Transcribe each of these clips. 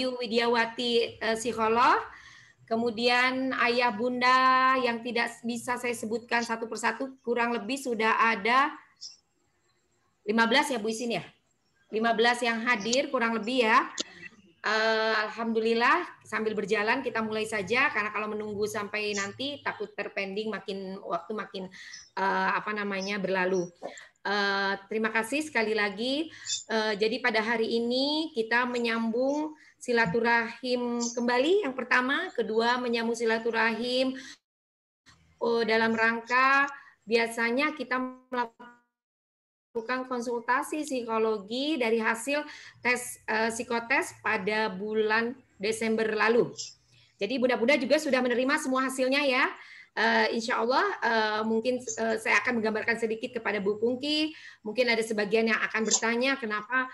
Widiawati psikolog, kemudian ayah bunda yang tidak bisa saya sebutkan satu persatu, kurang lebih sudah ada 15 ya Bu Isin ya, 15 yang hadir kurang lebih ya. Alhamdulillah sambil berjalan kita mulai saja, karena kalau menunggu sampai nanti takut terpending makin waktu makin berlalu. Terima kasih sekali lagi. Jadi pada hari ini kita menyambung silaturahim kembali yang pertama, kedua menyambung silaturahim dalam rangka biasanya kita melakukan konsultasi psikologi dari hasil tes psikotes pada bulan Desember lalu. Jadi bunda-bunda juga sudah menerima semua hasilnya ya. Insya Allah mungkin saya akan menggambarkan sedikit kepada Bu Pungki. Mungkin ada sebagian yang akan bertanya kenapa,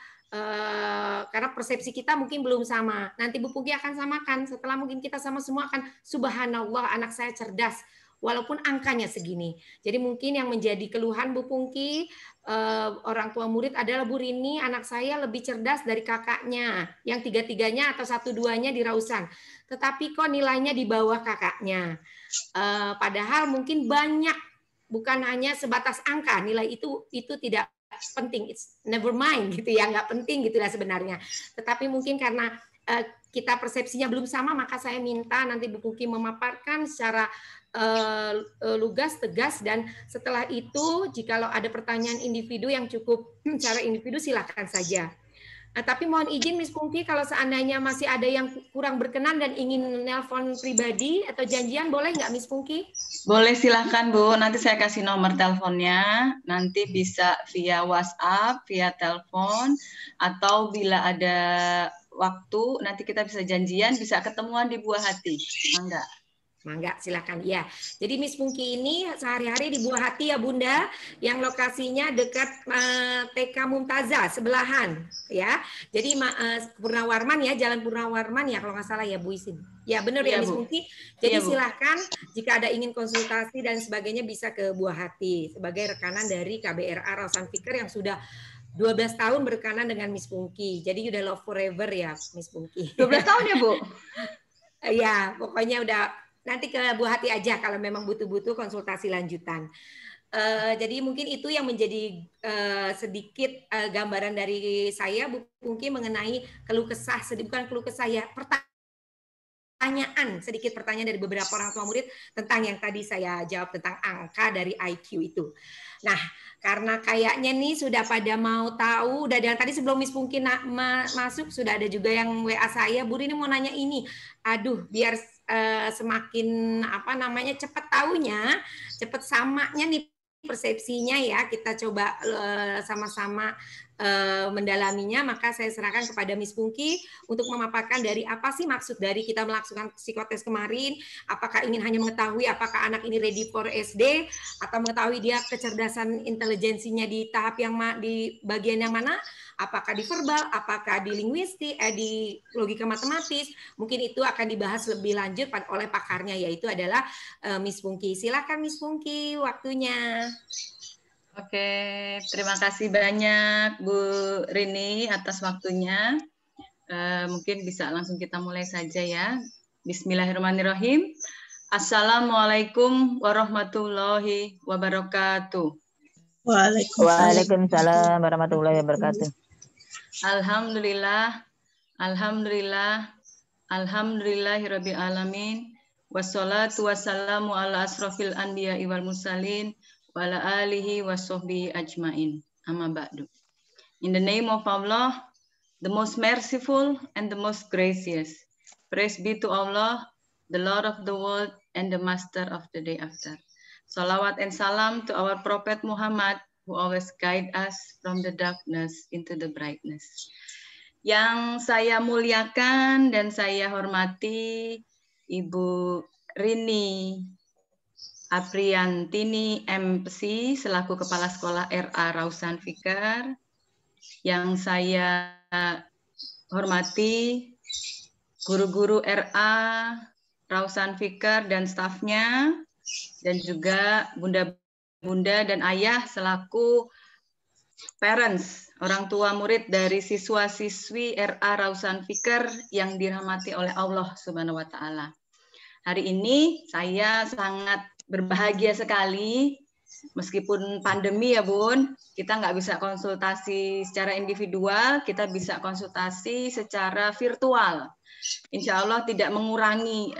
karena persepsi kita mungkin belum sama. Nanti Bu Pungki akan samakan. Setelah mungkin kita sama semua akan subhanallah anak saya cerdas. Walaupun angkanya segini. Jadi mungkin yang menjadi keluhan Bu Pungki, orang tua murid adalah Bu Rini, anak saya lebih cerdas dari kakaknya. Yang tiga-tiganya atau satu-duanya di Rausan. Tetapi kok nilainya di bawah kakaknya. Padahal mungkin banyak, bukan hanya sebatas angka, nilai itu tidak penting, it's never mind gitu ya, nggak penting gitulah sebenarnya. Tetapi mungkin karena kita persepsinya belum sama, maka saya minta nanti Bu Pungki memaparkan secara lugas, tegas, dan setelah itu jikalau ada pertanyaan individu yang cukup secara individu silakan saja. Tapi mohon izin Miss Pungki, kalau seandainya masih ada yang kurang berkenan dan ingin nelpon pribadi atau janjian, boleh nggak Miss Pungki? Boleh, silahkan Bu, nanti saya kasih nomor teleponnya, nanti bisa via WhatsApp, via telepon, atau bila ada waktu nanti kita bisa janjian, bisa ketemuan di Buah Hati. Enggak? Mangga, silakan. Ya, jadi Miss Pungki ini sehari-hari di Buah Hati ya Bunda, yang lokasinya dekat TK Mumtazah sebelahan, ya. Jadi Purnawarman ya, Jalan Purnawarman ya kalau nggak salah ya Bu Isin. Ya benar ya Miss Pungki. Jadi silahkan jika ada ingin konsultasi dan sebagainya bisa ke Buah Hati sebagai rekanan dari KBRA Rausan Fikr yang sudah 12 tahun berkanan dengan Miss Pungki. Jadi udah love forever ya Miss Pungki. 12 tahun ya Bu? Ya, pokoknya udah. Nanti ke Buah Hati aja kalau memang butuh-butuh konsultasi lanjutan. Jadi mungkin itu yang menjadi sedikit gambaran dari saya Bu Pungki mengenai keluh kesah, bukan keluh kesah ya, sedikit pertanyaan dari beberapa orang tua murid tentang yang tadi saya jawab tentang angka dari IQ itu. Nah, karena kayaknya nih sudah pada mau tahu, udah dan tadi sebelum Miss Pungki masuk sudah ada juga yang WA saya, Bu Rini mau nanya ini. Aduh, biar semakin cepat taunya, cepat samanya nih persepsinya ya, kita coba sama-sama mendalaminya, maka saya serahkan kepada Miss Pungki untuk memaparkan dari apa sih maksud dari kita melakukan psikotes kemarin, apakah ingin hanya mengetahui apakah anak ini ready for SD atau mengetahui dia kecerdasan intelijensinya di tahap yang di bagian yang mana, apakah di verbal, apakah di linguistik, di logika matematis, mungkin itu akan dibahas lebih lanjut oleh pakarnya yaitu adalah Miss Pungki. Silakan Miss Pungki, waktunya. Oke, terima kasih banyak Bu Rini atas waktunya. Mungkin bisa langsung kita mulai saja ya. Bismillahirrahmanirrahim. Assalamualaikum warahmatullahi wabarakatuh. Waalaikumsalam warahmatullahi wabarakatuh. Alhamdulillah, alhamdulillah, alhamdulillahirabbil alamin. Wassalatu wassalamu ala asrofil anbiya wal mursalin wa ala alihi wassohbihi ajmain. Amma ba'du. In the name of Allah, the most merciful and the most gracious. Praise be to Allah, the Lord of the world and the Master of the day after. Salawat and salam to our Prophet Muhammad, who always guide us from the darkness into the brightness. Yang saya muliakan dan saya hormati Ibu Rini Apriantini MC selaku Kepala Sekolah RA Rausan Fikr. Yang saya hormati guru-guru RA Rausan Fikr dan stafnya, dan juga bunda-bunda dan ayah selaku parents, orang tua murid dari siswa-siswi RA Rausan Fikr yang dirahmati oleh Allah Subhanahu wa Ta'ala. Hari ini saya sangat berbahagia sekali, meskipun pandemi ya Bun, kita nggak bisa konsultasi secara individual, kita bisa konsultasi secara virtual. Insya Allah tidak mengurangi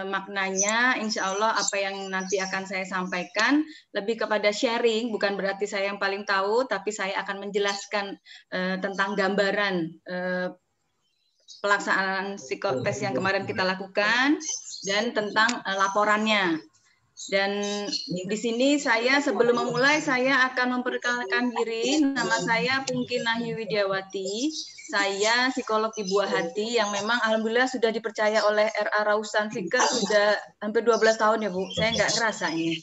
maknanya, insya Allah apa yang nanti akan saya sampaikan lebih kepada sharing, bukan berarti saya yang paling tahu, tapi saya akan menjelaskan tentang gambaran pelaksanaan psikotes yang kemarin kita lakukan dan tentang laporannya. Dan di sini saya sebelum memulai saya akan memperkenalkan diri. Nama saya Pungki Nahyu Widiawati. Saya psikolog di Buah Hati yang memang alhamdulillah sudah dipercaya oleh RA Rausan Fikr sudah hampir 12 tahun ya Bu. Saya nggak ngerasa ini.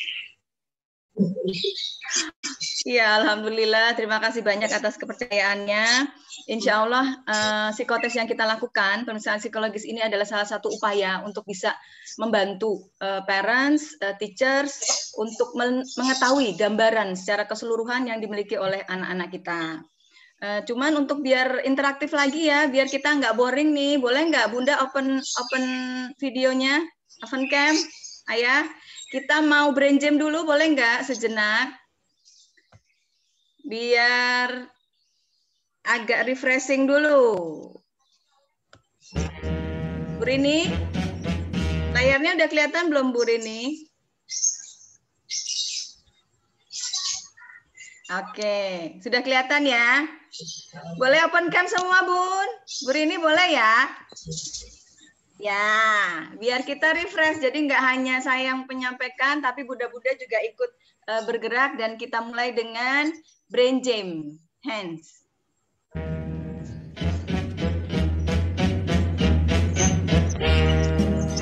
Ya, alhamdulillah. Terima kasih banyak atas kepercayaannya. Insya Allah psikotes yang kita lakukan, pemeriksaan psikologis ini adalah salah satu upaya untuk bisa membantu parents, teachers untuk mengetahui gambaran secara keseluruhan yang dimiliki oleh anak-anak kita. Cuman untuk biar interaktif lagi ya, biar kita nggak boring nih, boleh nggak Bunda open videonya, open cam, Ayah? Kita mau brain jam dulu, boleh nggak sejenak? Biar agak refreshing dulu. Bu Rini, layarnya udah kelihatan belum Bu Rini? Oke, sudah kelihatan ya? Boleh open cam semua Bun? Bu Rini boleh ya? Ya, biar kita refresh, jadi nggak hanya saya yang menyampaikan, tapi Bunda-Bunda juga ikut bergerak dan kita mulai dengan brain jam, hands.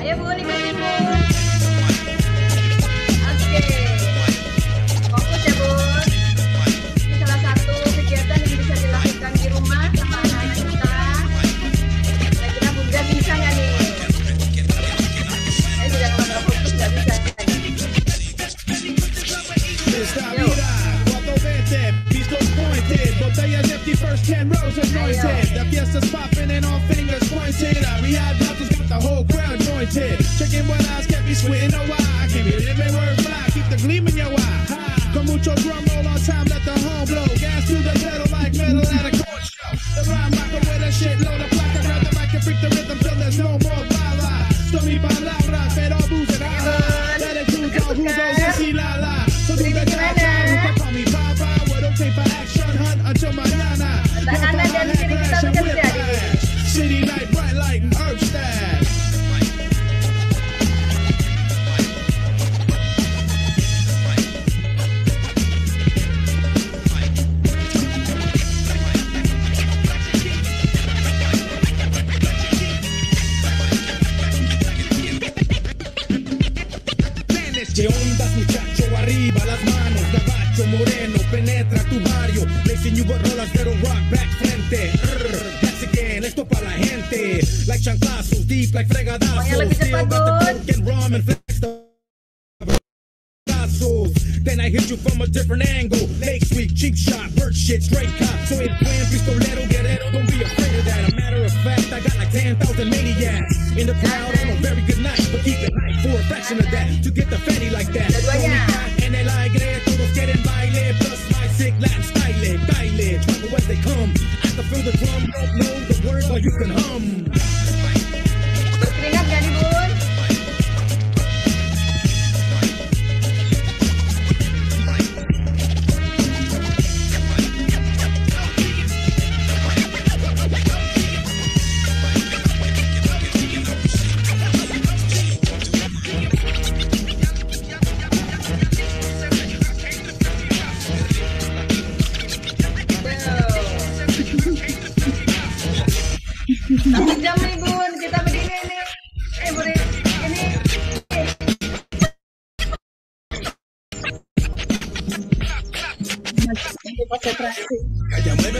Ayo Bun, ikutin Bun. Oke, fokus ya Bun. Ini salah satu kegiatan yang bisa dilakukan di rumah sama anak-anak kita. Kira-kira Bunda bisa nggak nih? Saya juga kalau nggak fokus nggak bisa. Botellas empty, first 10 rows anointed. The fiesta's popping and all fingers pointed. We had bottles, got the whole crowd jointed. Checking what eyes kept me sweating, oh why? I can't believe every word fly, keep the gleam in your eye. Con mucho drum roll on time, let the horn blow. Gas to the pedal like metal at a court show. The rhyme rocker with a shitload of placa. Grab the mic and freak the rhythm till there's no more bala. Stormy palabra, pero booze and ala. Let it cruise on, who goes and see la la. So do the cha-cha, who can call me Papa. What okay for action, hunt until mañana. City night, bright light and herb stash. ¿Qué ondas, muchacho? Arriba las manos, gabacho moreno, penetra tu barrio. Blazing you with rolas, pero rock back frente. That's again, esto pa' la gente. Like chanclazos, deep like fregadazos. Still got the coke and rum and flex the then I hit you from a different angle. Lake Street, cheap shot, bird shit, straight cop. So it's plan, pistolero, guerrero, don't be afraid of that. A matter of fact, I got like 10,000 maniacs in the crowd on a very good night, but keep it light for a fraction of that. To get the fatty like that. En el aire, todos quieren baile, plus my sick Latin style, baile, trouble as they come. I can feel the drum, don't know the words, but you can hum. Berkeringat gak nih Bun? Satu jam nih Bun, kita begini nih. Bun, ini. Untuk konsentrasi. Hanya 5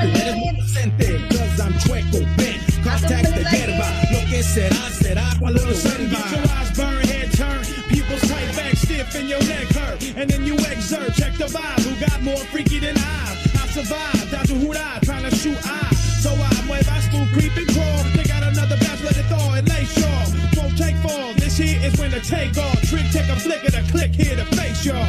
Cause I'm chueco, bent, contact the hierba. Lo que será cuando lo serva. Get your eyes burn, head turn, pupils tight back, stiff and your neck hurt. And then you exert, check the vibe. Who got more freaky than I survived, dodge a hoorah, trying to shoot eyes. So I mueva, smooth, creep and crawl. They got another batch, let it thaw and lay shawl. Won't take fall, this here is when the take off. Trick, take a flick of the click here to face y'all.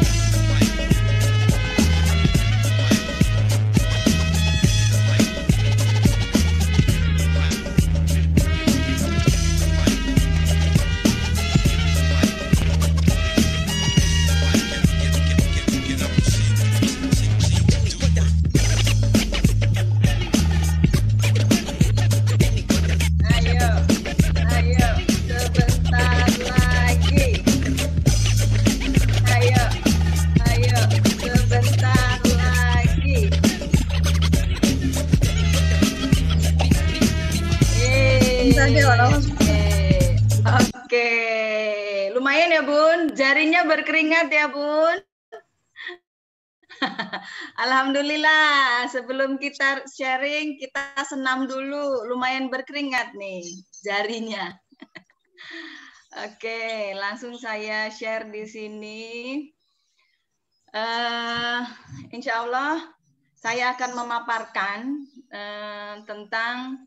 Oke, lumayan ya Bun, jarinya berkeringat ya Bun. Alhamdulillah, sebelum kita sharing, kita senam dulu, lumayan berkeringat nih jarinya. Oke, langsung saya share di sini. Insya Allah, saya akan memaparkan tentang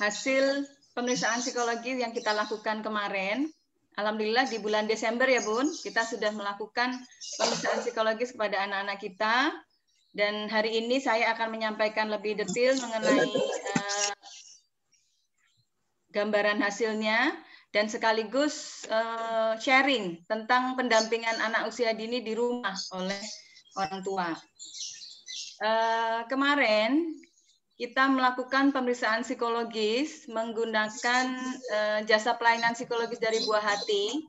hasil pemeriksaan psikologi yang kita lakukan kemarin. Alhamdulillah di bulan Desember ya Bun, kita sudah melakukan pemeriksaan psikologis kepada anak-anak kita. Dan hari ini saya akan menyampaikan lebih detail mengenai gambaran hasilnya dan sekaligus sharing tentang pendampingan anak usia dini di rumah oleh orang tua. Kemarin kita melakukan pemeriksaan psikologis menggunakan jasa pelayanan psikologis dari Buah Hati.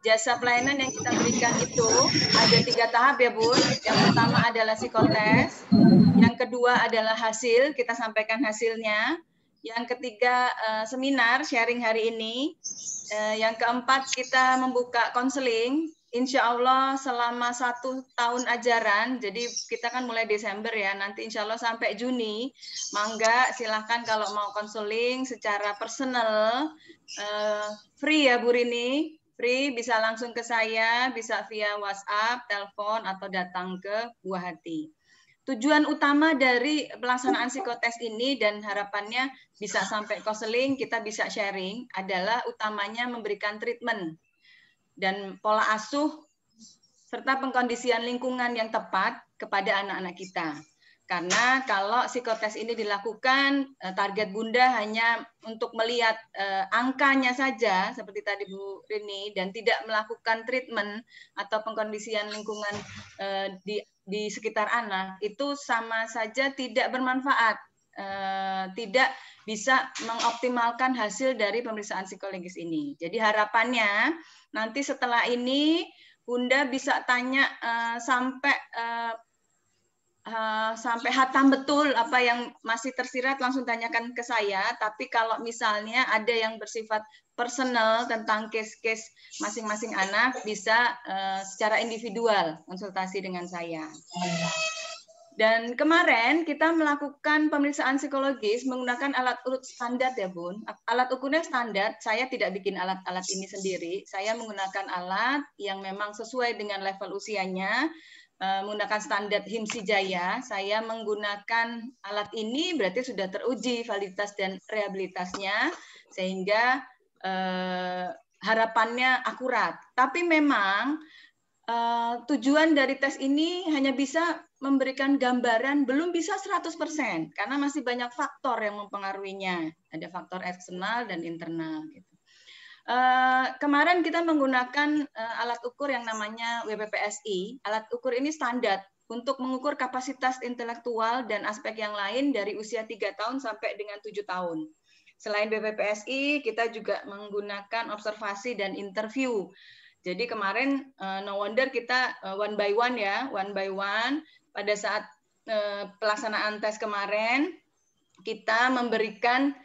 Jasa pelayanan yang kita berikan itu ada 3 tahap ya Bun. Yang pertama adalah psikotes, yang kedua adalah hasil, kita sampaikan hasilnya. Yang ketiga seminar sharing hari ini. Yang keempat kita membuka konseling. Insya Allah selama 1 tahun ajaran, jadi kita kan mulai Desember ya, nanti insya Allah sampai Juni, mangga silahkan kalau mau konseling secara personal, free ya Bu Rini, free, bisa langsung ke saya, bisa via WhatsApp, telepon, atau datang ke Buah Hati. Tujuan utama dari pelaksanaan psikotes ini dan harapannya bisa sampai konseling, kita bisa sharing, adalah utamanya memberikan treatment dan pola asuh serta pengkondisian lingkungan yang tepat kepada anak-anak kita. Karena kalau psikotes ini dilakukan, target Bunda hanya untuk melihat angkanya saja, seperti tadi Bu Rini, dan tidak melakukan treatment atau pengkondisian lingkungan di sekitar anak, itu sama saja tidak bermanfaat, tidak bisa mengoptimalkan hasil dari pemeriksaan psikologis ini. Jadi harapannya nanti setelah ini Bunda bisa tanya sampai hatam betul apa yang masih tersirat, langsung tanyakan ke saya. Tapi kalau misalnya ada yang bersifat personal tentang case-case masing-masing anak, bisa secara individual konsultasi dengan saya. Dan kemarin kita melakukan pemeriksaan psikologis menggunakan alat ukur standar ya Bun. Alat ukurnya standar, saya tidak bikin alat-alat ini sendiri. Saya menggunakan alat yang memang sesuai dengan level usianya, menggunakan standar HIMSI Jaya. Saya menggunakan alat ini berarti sudah teruji validitas dan rehabilitasnya, sehingga harapannya akurat. Tapi memang tujuan dari tes ini hanya bisa memberikan gambaran, belum bisa 100%, karena masih banyak faktor yang mempengaruhinya. Ada faktor eksternal dan internal. Gitu. Kemarin kita menggunakan alat ukur yang namanya WPPSI. Alat ukur ini standar untuk mengukur kapasitas intelektual dan aspek yang lain dari usia 3 tahun sampai dengan 7 tahun. Selain WPPSI, kita juga menggunakan observasi dan interview. Jadi kemarin no wonder kita one by one ya, one by one. Pada saat pelaksanaan tes kemarin, kita memberikan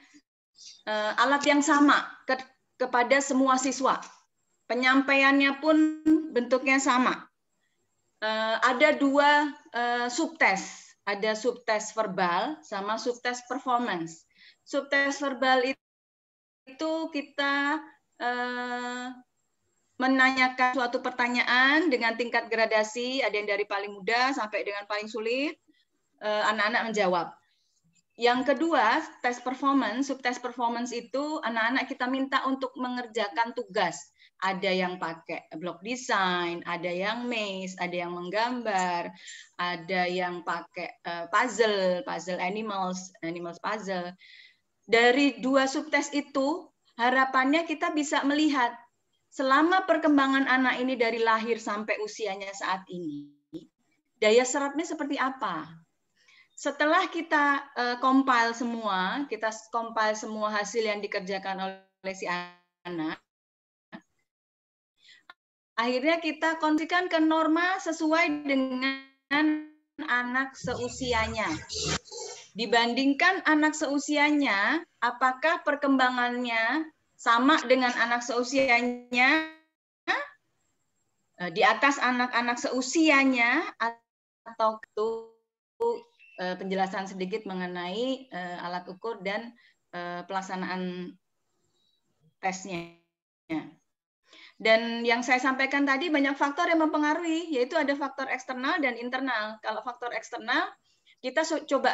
alat yang sama kepada semua siswa. Penyampaiannya pun bentuknya sama. Ada 2 subtes. ada subtes verbal sama subtes performance. Subtes verbal itu kita menanyakan suatu pertanyaan dengan tingkat gradasi, ada yang dari paling mudah sampai dengan paling sulit, anak-anak menjawab. Yang kedua, tes performance, subtes performance itu anak-anak kita minta untuk mengerjakan tugas. Ada yang pakai block design, ada yang maze, ada yang menggambar, ada yang pakai puzzle animals puzzle. Dari dua subtes itu, harapannya kita bisa melihat selama perkembangan anak ini dari lahir sampai usianya saat ini, daya serapnya seperti apa. Setelah kita compile semua hasil yang dikerjakan oleh si anak, akhirnya kita kondisikan ke norma sesuai dengan anak seusianya. Dibandingkan anak seusianya, apakah perkembangannya sama dengan anak seusianya, di atas anak-anak seusianya, atau itu penjelasan sedikit mengenai alat ukur dan pelaksanaan tesnya. Dan yang saya sampaikan tadi banyak faktor yang mempengaruhi, yaitu ada faktor eksternal dan internal. Kalau faktor eksternal, kita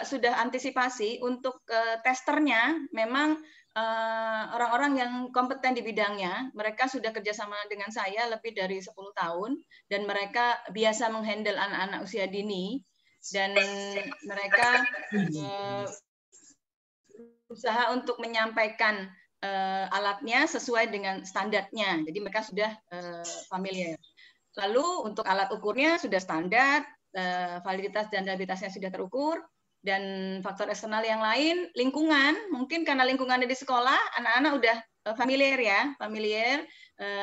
sudah antisipasi untuk testernya, memang orang-orang yang kompeten di bidangnya, mereka sudah kerjasama dengan saya lebih dari 10 tahun, dan mereka biasa menghandle anak-anak usia dini, dan mereka berusaha untuk menyampaikan alatnya sesuai dengan standarnya. Jadi mereka sudah familiar. Lalu untuk alat ukurnya sudah standar, validitas dan stabilitasnya sudah terukur, dan faktor eksternal yang lain, lingkungan, mungkin karena lingkungannya di sekolah, anak-anak udah familiar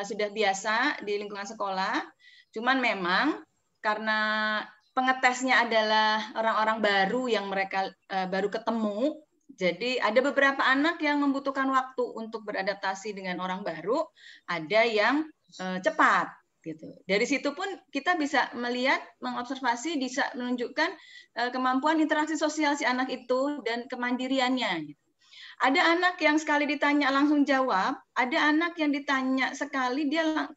sudah biasa di lingkungan sekolah. Cuman memang karena pengetesnya adalah orang-orang baru yang mereka baru ketemu, jadi ada beberapa anak yang membutuhkan waktu untuk beradaptasi dengan orang baru, ada yang cepat gitu. Dari situ pun kita bisa melihat, mengobservasi, bisa menunjukkan kemampuan interaksi sosial si anak itu dan kemandiriannya gitu. Ada anak yang sekali ditanya langsung jawab, ada anak yang ditanya sekali dia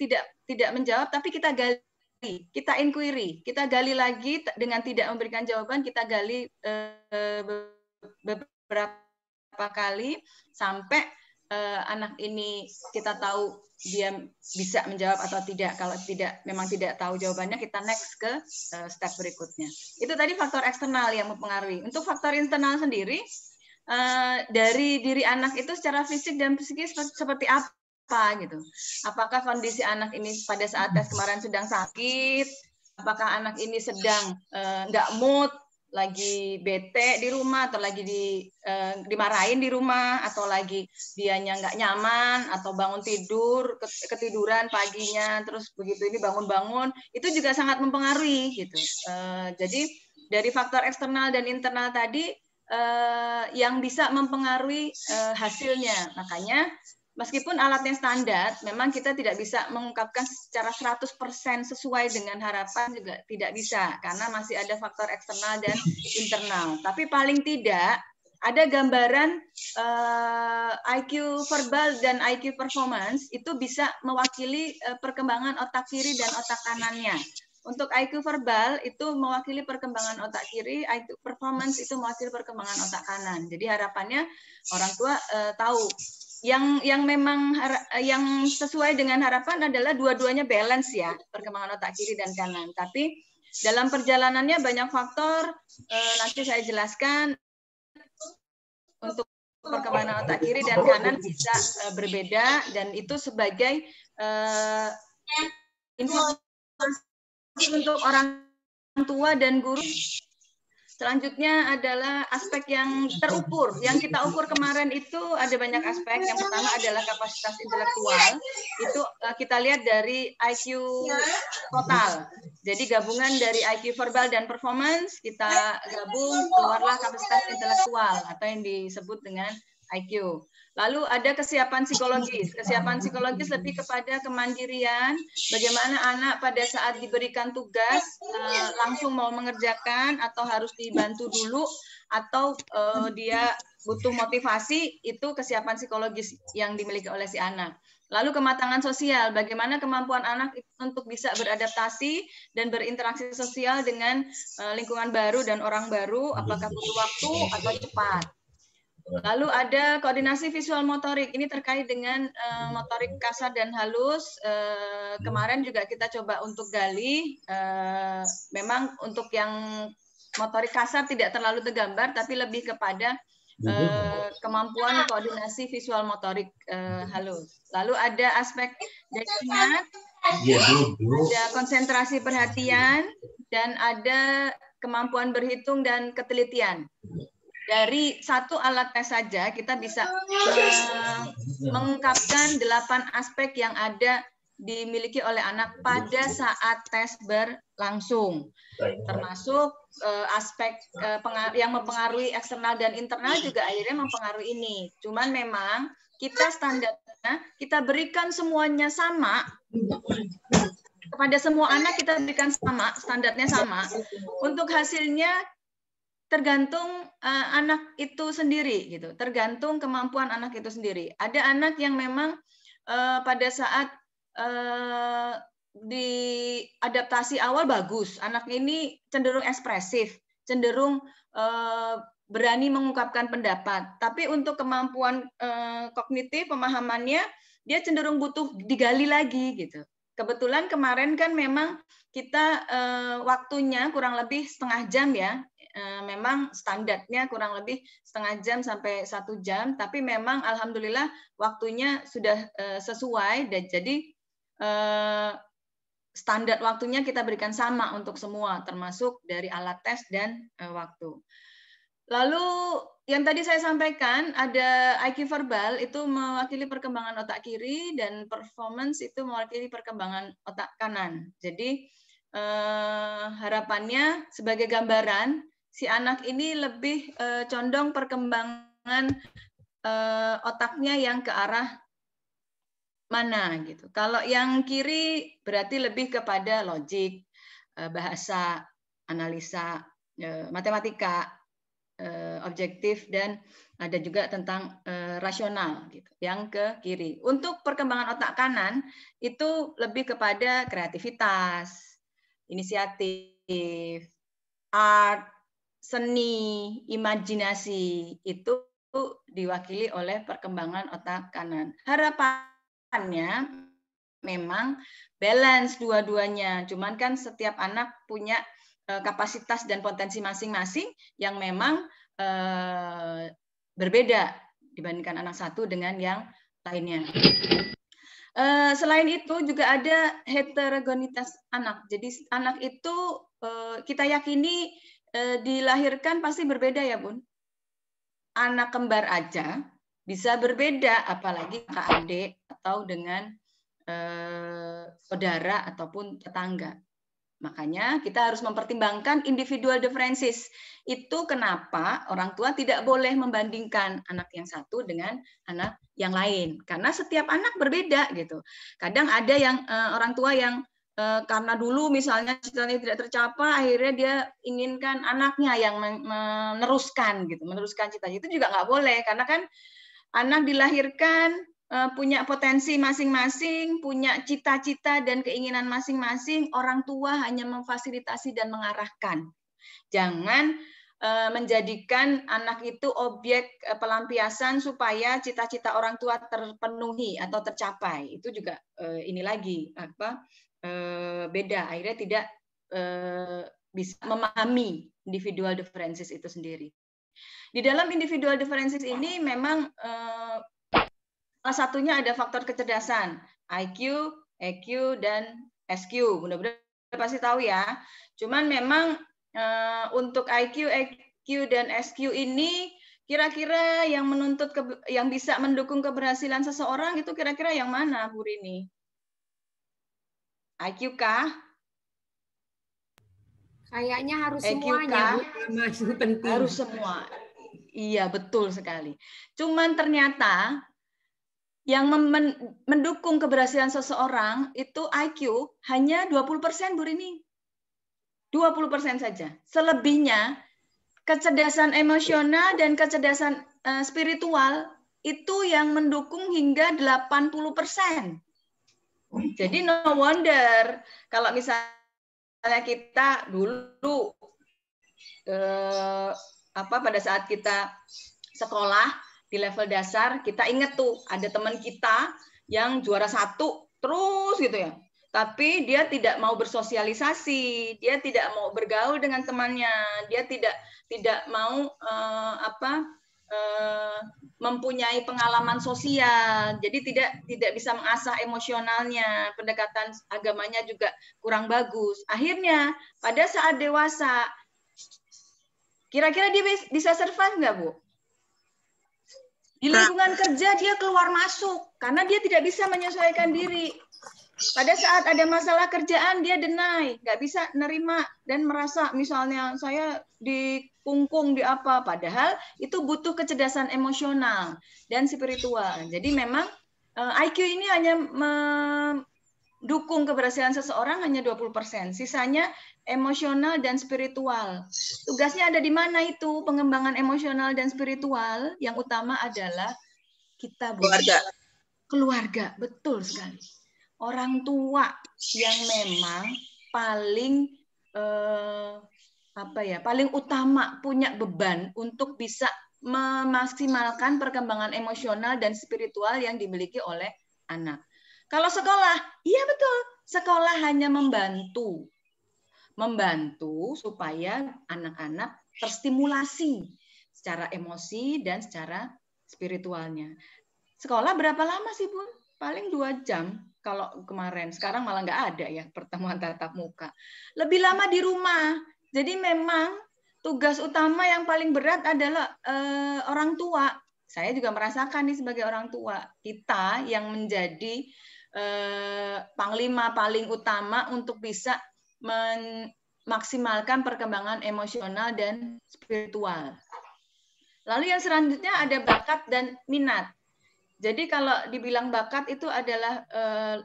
tidak menjawab, tapi kita gali, kita inquiry, kita gali lagi dengan tidak memberikan jawaban, kita gali beberapa kali sampai anak ini kita tahu dia bisa menjawab atau tidak. Kalau memang tidak tahu jawabannya, kita next ke step berikutnya. Itu tadi faktor eksternal yang mempengaruhi. Untuk faktor internal sendiri, dari diri anak itu secara fisik dan psikis seperti apa gitu. Apakah kondisi anak ini pada saat tes kemarin sedang sakit? Apakah anak ini sedang nggak mood, lagi bete di rumah, atau lagi dimarahin di rumah, atau lagi dianya nggak nyaman, atau bangun tidur, ketiduran paginya, terus begitu ini bangun-bangun, itu juga sangat mempengaruhi gitu. Jadi dari faktor eksternal dan internal tadi yang bisa mempengaruhi hasilnya. Makanya meskipun alatnya standar, memang kita tidak bisa mengungkapkan secara 100% sesuai dengan harapan, juga tidak bisa, karena masih ada faktor eksternal dan internal. Tapi paling tidak ada gambaran IQ verbal dan IQ performance itu bisa mewakili perkembangan otak kiri dan otak kanannya. Untuk IQ verbal itu mewakili perkembangan otak kiri, IQ performance itu mewakili perkembangan otak kanan. Jadi harapannya orang tua tahu. Yang memang yang sesuai dengan harapan adalah dua-duanya balance ya, perkembangan otak kiri dan kanan. Tapi dalam perjalanannya banyak faktor, nanti saya jelaskan. Untuk perkembangan otak kiri dan kanan bisa berbeda, dan itu sebagai informasi untuk orang tua dan guru. Selanjutnya adalah aspek yang terukur. Yang kita ukur kemarin itu ada banyak aspek. Yang pertama adalah kapasitas intelektual. Itu kita lihat dari IQ total. Jadi gabungan dari IQ verbal dan performance, kita gabung, keluarlah kapasitas intelektual atau yang disebut dengan IQ. Lalu ada kesiapan psikologis. Kesiapan psikologis lebih kepada kemandirian, bagaimana anak pada saat diberikan tugas langsung mau mengerjakan atau harus dibantu dulu, atau dia butuh motivasi, itu kesiapan psikologis yang dimiliki oleh si anak. Lalu kematangan sosial, bagaimana kemampuan anak untuk bisa beradaptasi dan berinteraksi sosial dengan lingkungan baru dan orang baru, apakah butuh waktu atau cepat. Lalu ada koordinasi visual motorik, ini terkait dengan motorik kasar dan halus. Kemarin juga kita coba untuk gali, memang untuk yang motorik kasar tidak terlalu tergambar, tapi lebih kepada kemampuan koordinasi visual motorik halus. Lalu ada aspek daya ingat, ada konsentrasi perhatian, dan ada kemampuan berhitung dan ketelitian. Dari satu alat tes saja kita bisa mengungkapkan 8 aspek yang ada dimiliki oleh anak pada saat tes berlangsung, termasuk aspek yang mempengaruhi eksternal dan internal juga akhirnya mempengaruhi ini. Cuman memang kita standarnya kita berikan semuanya sama, kepada semua anak kita berikan sama, standarnya sama. Untuk hasilnya tergantung anak itu sendiri, gitu. Tergantung kemampuan anak itu sendiri. Ada anak yang memang pada saat di adaptasi awal bagus, anak ini cenderung ekspresif, cenderung berani mengungkapkan pendapat. Tapi untuk kemampuan kognitif, pemahamannya, dia cenderung butuh digali lagi, gitu. Kebetulan kemarin kan memang kita waktunya kurang lebih setengah jam ya. Memang standarnya kurang lebih setengah jam sampai 1 jam, tapi memang alhamdulillah waktunya sudah sesuai, dan jadi standar waktunya kita berikan sama untuk semua, termasuk dari alat tes dan waktu. Lalu yang tadi saya sampaikan, ada IQ verbal itu mewakili perkembangan otak kiri, dan performance itu mewakili perkembangan otak kanan. Jadi harapannya sebagai gambaran, si anak ini lebih condong perkembangan otaknya yang ke arah mana gitu. Kalau yang kiri berarti lebih kepada logik, bahasa, analisa, matematika, objektif, dan ada juga tentang rasional gitu. Yang ke kiri. Untuk perkembangan otak kanan itu lebih kepada kreativitas, inisiatif, art, seni, imajinasi, itu diwakili oleh perkembangan otak kanan. Harapannya memang balance dua-duanya. Cuman kan setiap anak punya kapasitas dan potensi masing-masing yang memang berbeda dibandingkan anak satu dengan yang lainnya. Selain itu juga ada heterogenitas anak. Jadi anak itu kita yakini dilahirkan pasti berbeda ya Bun. Anak kembar aja bisa berbeda, apalagi kakak adik atau dengan saudara ataupun tetangga. Makanya kita harus mempertimbangkan individual differences. Itu kenapa orang tua tidak boleh membandingkan anak yang satu dengan anak yang lain. Karena setiap anak berbeda gitu. Kadang ada yang orang tua yang karena dulu misalnya cita-citanya tidak tercapai, akhirnya dia inginkan anaknya yang meneruskan gitu, meneruskan cita-cita. Itu juga nggak boleh, karena kan anak dilahirkan punya potensi masing-masing, punya cita-cita dan keinginan masing-masing. Orang tua hanya memfasilitasi dan mengarahkan. Jangan menjadikan anak itu objek pelampiasan supaya cita-cita orang tua terpenuhi atau tercapai. Itu juga ini lagi beda, akhirnya tidak bisa memahami individual differences itu sendiri. Di dalam individual differences ini memang salah satunya ada faktor kecerdasan, IQ, EQ, dan SQ. Mudah-mudahan pasti tahu ya. Cuman memang untuk IQ, EQ, dan SQ ini kira-kira yang yang bisa mendukung keberhasilan seseorang itu kira-kira yang mana, Bu Rini? IQ kah? Kayaknya harus EQ semuanya, kah? Bu. Penting. Harus semua. Iya, betul sekali. Cuman ternyata yang mendukung keberhasilan seseorang itu IQ hanya 20%, Bu Rini. 20% saja. Selebihnya kecerdasan emosional dan kecerdasan spiritual itu yang mendukung hingga 80%. Jadi no wonder kalau misalnya kita dulu pada saat kita sekolah di level dasar, kita ingat tuh ada teman kita yang juara 1 terus gitu ya. Tapi dia tidak mau bersosialisasi, dia tidak mau bergaul dengan temannya, dia tidak mau mempunyai pengalaman sosial, jadi tidak bisa mengasah emosionalnya, pendekatan agamanya juga kurang bagus. Akhirnya pada saat dewasa, kira-kira dia bisa survive nggak, Bu? Di lingkungan kerja dia keluar masuk karena dia tidak bisa menyesuaikan diri. Pada saat ada masalah kerjaan dia deny, nggak bisa nerima dan merasa misalnya saya dikungkung di apa, padahal itu butuh kecerdasan emosional dan spiritual. Jadi memang IQ ini hanya mendukung keberhasilan seseorang hanya 20%, sisanya emosional dan spiritual. Tugasnya ada di mana itu pengembangan emosional dan spiritual? Yang utama adalah kita keluarga, betul sekali. Orang tua yang memang paling paling utama punya beban untuk bisa memaksimalkan perkembangan emosional dan spiritual yang dimiliki oleh anak. Kalau sekolah, iya betul, sekolah hanya membantu supaya anak-anak terstimulasi secara emosi dan secara spiritualnya. Sekolah berapa lama sih, Bu? Paling 2 jam. Kalau kemarin, sekarang malah nggak ada ya pertemuan tatap muka. Lebih lama di rumah. Jadi memang tugas utama yang paling berat adalah orang tua. Saya juga merasakan nih sebagai orang tua. Kita yang menjadi panglima paling utama untuk bisa memaksimalkan perkembangan emosional dan spiritual. Lalu yang selanjutnya ada bakat dan minat. Jadi kalau dibilang bakat itu adalah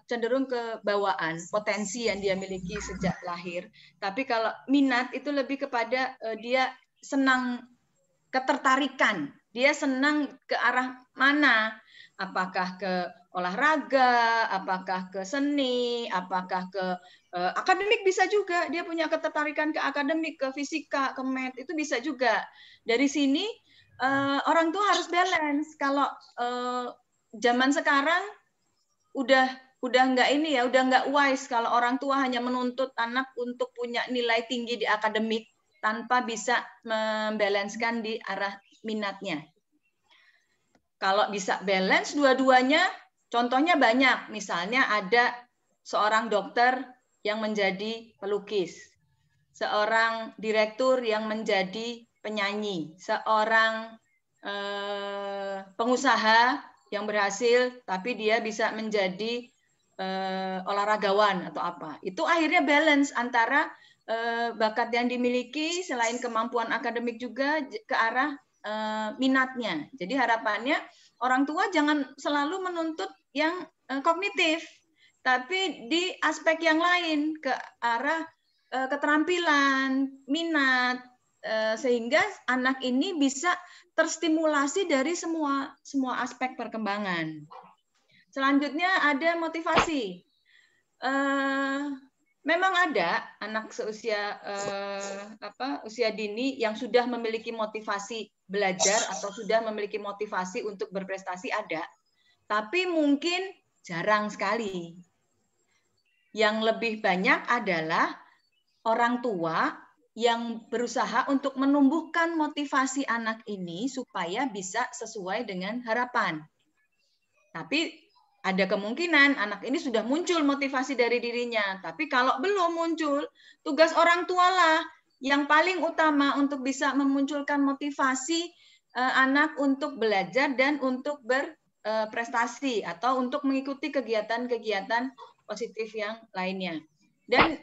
cenderung ke bawaan, potensi yang dia miliki sejak lahir. Tapi kalau minat itu lebih kepada dia senang, ketertarikan. Dia senang ke arah mana? Apakah ke olahraga, apakah ke seni, apakah ke akademik bisa juga. Dia punya ketertarikan ke akademik, ke fisika, ke math, itu bisa juga. Dari sini orang tua harus balance. Kalau zaman sekarang udah nggak ini ya, udah nggak wise kalau orang tua hanya menuntut anak untuk punya nilai tinggi di akademik tanpa bisa membalanskan di arah minatnya. Kalau bisa balance dua-duanya, contohnya banyak. Misalnya ada seorang dokter yang menjadi pelukis, seorang direktur yang menjadi penyanyi, seorang pengusaha yang berhasil, tapi dia bisa menjadi olahragawan atau apa. Itu akhirnya balance antara bakat yang dimiliki selain kemampuan akademik juga ke arah minatnya. Jadi harapannya orang tua jangan selalu menuntut yang kognitif, tapi di aspek yang lain ke arah keterampilan, minat, sehingga anak ini bisa terstimulasi dari semua aspek perkembangan. Selanjutnya ada motivasi. Memang ada anak seusia usia dini yang sudah memiliki motivasi belajar atau sudah memiliki motivasi untuk berprestasi, ada. Tapi mungkin jarang sekali. Yang lebih banyak adalah orang tua yang berusaha untuk menumbuhkan motivasi anak ini supaya bisa sesuai dengan harapan. Tapi ada kemungkinan anak ini sudah muncul motivasi dari dirinya. Tapi kalau belum muncul, tugas orang tua lah yang paling utama untuk bisa memunculkan motivasi anak untuk belajar dan untuk berprestasi atau untuk mengikuti kegiatan-kegiatan positif yang lainnya. Dan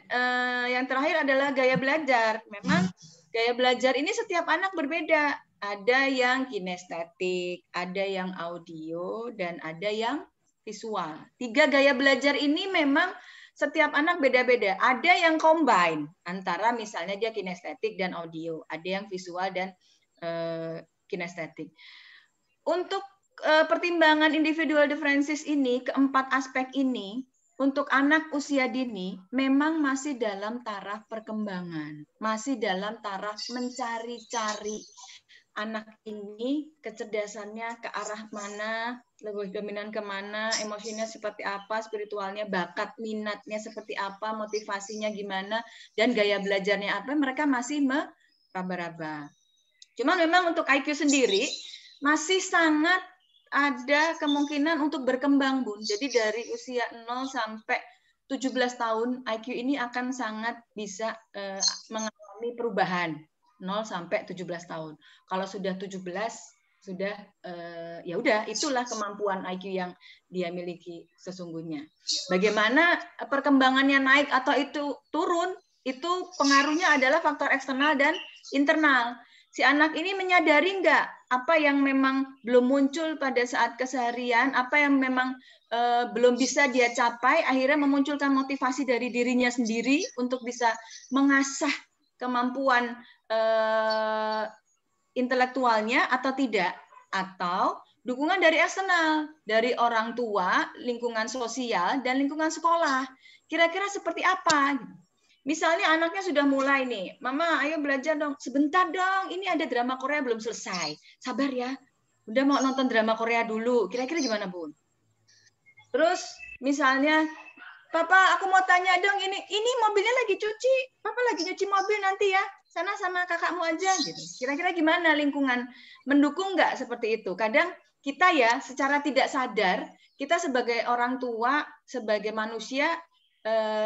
yang terakhir adalah gaya belajar. Memang gaya belajar ini setiap anak berbeda. Ada yang kinestetik, ada yang audio, dan ada yang visual. 3 gaya belajar ini memang setiap anak beda-beda. Ada yang combine antara misalnya dia kinestetik dan audio, ada yang visual dan kinestetik. Untuk pertimbangan individual differences ini, keempat aspek ini, untuk anak usia dini memang masih dalam taraf perkembangan, masih dalam taraf mencari-cari anak ini kecerdasannya ke arah mana, lebih dominan kemana, emosinya seperti apa, spiritualnya, bakat minatnya seperti apa, motivasinya gimana, dan gaya belajarnya apa, mereka masih meraba-raba. Cuman memang untuk IQ sendiri masih sangat ada kemungkinan untuk berkembang, Bun. Jadi dari usia 0 sampai 17 tahun, IQ ini akan sangat bisa mengalami perubahan. 0 sampai 17 tahun. Kalau sudah 17, sudah ya udah, itulah kemampuan IQ yang dia miliki sesungguhnya. Bagaimana perkembangannya naik atau itu turun, itu pengaruhnya adalah faktor eksternal dan internal. Si anak ini menyadari nggak apa yang memang belum muncul pada saat keseharian, apa yang memang belum bisa dia capai, akhirnya memunculkan motivasi dari dirinya sendiri untuk bisa mengasah kemampuan intelektualnya atau tidak, atau dukungan dari eksternal, dari orang tua, lingkungan sosial, dan lingkungan sekolah. Kira-kira seperti apa? Misalnya anaknya sudah mulai nih, Mama ayo belajar dong, sebentar dong, ini ada drama Korea belum selesai, sabar ya, udah mau nonton drama Korea dulu, kira-kira gimana Bun? Terus misalnya, Papa aku mau tanya dong, ini mobilnya lagi cuci, Papa lagi nyuci mobil nanti ya, sana sama kakakmu aja gitu. Kira-kira gimana lingkungan, mendukung nggak seperti itu? Kadang kita ya secara tidak sadar, kita sebagai orang tua, sebagai manusia,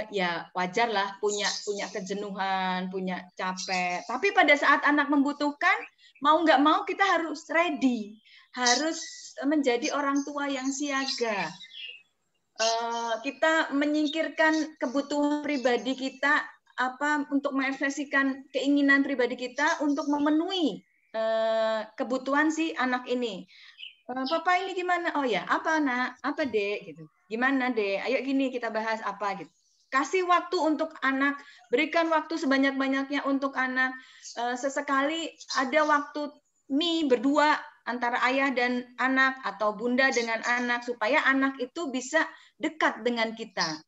ya wajar lah punya kejenuhan, punya capek. Tapi pada saat anak membutuhkan, mau nggak mau kita harus ready, harus menjadi orang tua yang siaga. Kita menyingkirkan kebutuhan pribadi kita untuk mengekspresikan keinginan pribadi kita untuk memenuhi kebutuhan si anak ini. Papa ini gimana? Oh ya, apa nak? Apa dek? Gitu. Gimana dek? Ayo gini kita bahas apa gitu. Kasih waktu untuk anak, berikan waktu sebanyak-banyaknya untuk anak. Sesekali ada waktu berdua antara ayah dan anak atau bunda dengan anak supaya anak itu bisa dekat dengan kita.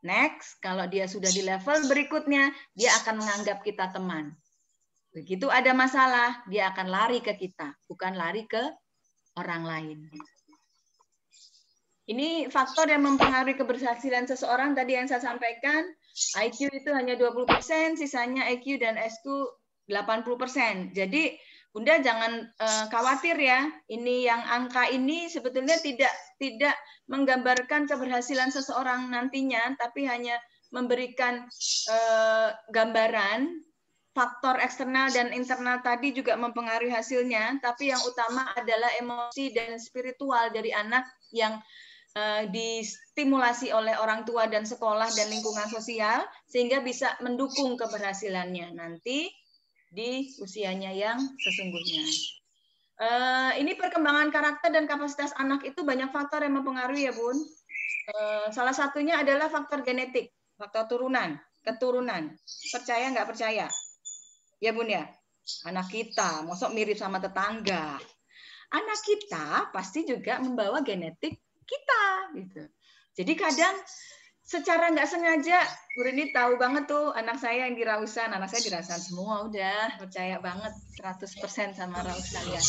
Next, kalau dia sudah di level berikutnya, dia akan menganggap kita teman. Begitu ada masalah, dia akan lari ke kita, bukan lari ke orang lain. Ini faktor yang mempengaruhi keberhasilan seseorang tadi yang saya sampaikan. IQ itu hanya 20%, sisanya EQ dan SQ 80%. Jadi Bunda jangan khawatir ya. Ini yang angka ini sebetulnya tidak menggambarkan keberhasilan seseorang nantinya, tapi hanya memberikan gambaran. Faktor eksternal dan internal tadi juga mempengaruhi hasilnya, tapi yang utama adalah emosi dan spiritual dari anak yang distimulasi oleh orang tua dan sekolah dan lingkungan sosial, sehingga bisa mendukung keberhasilannya nanti di usianya yang sesungguhnya. Ini perkembangan karakter dan kapasitas anak itu banyak faktor yang mempengaruhi ya Bun. Salah satunya adalah faktor genetik, faktor keturunan. Percaya nggak percaya? Ya Bun ya, anak kita, mosok mirip sama tetangga. Anak kita pasti juga membawa genetik kita, gitu. Jadi kadang secara nggak sengaja, Bu Rini tahu banget tuh anak saya yang di Rausan, anak saya di Rausan semua, udah percaya banget 100% sama Rausan ya.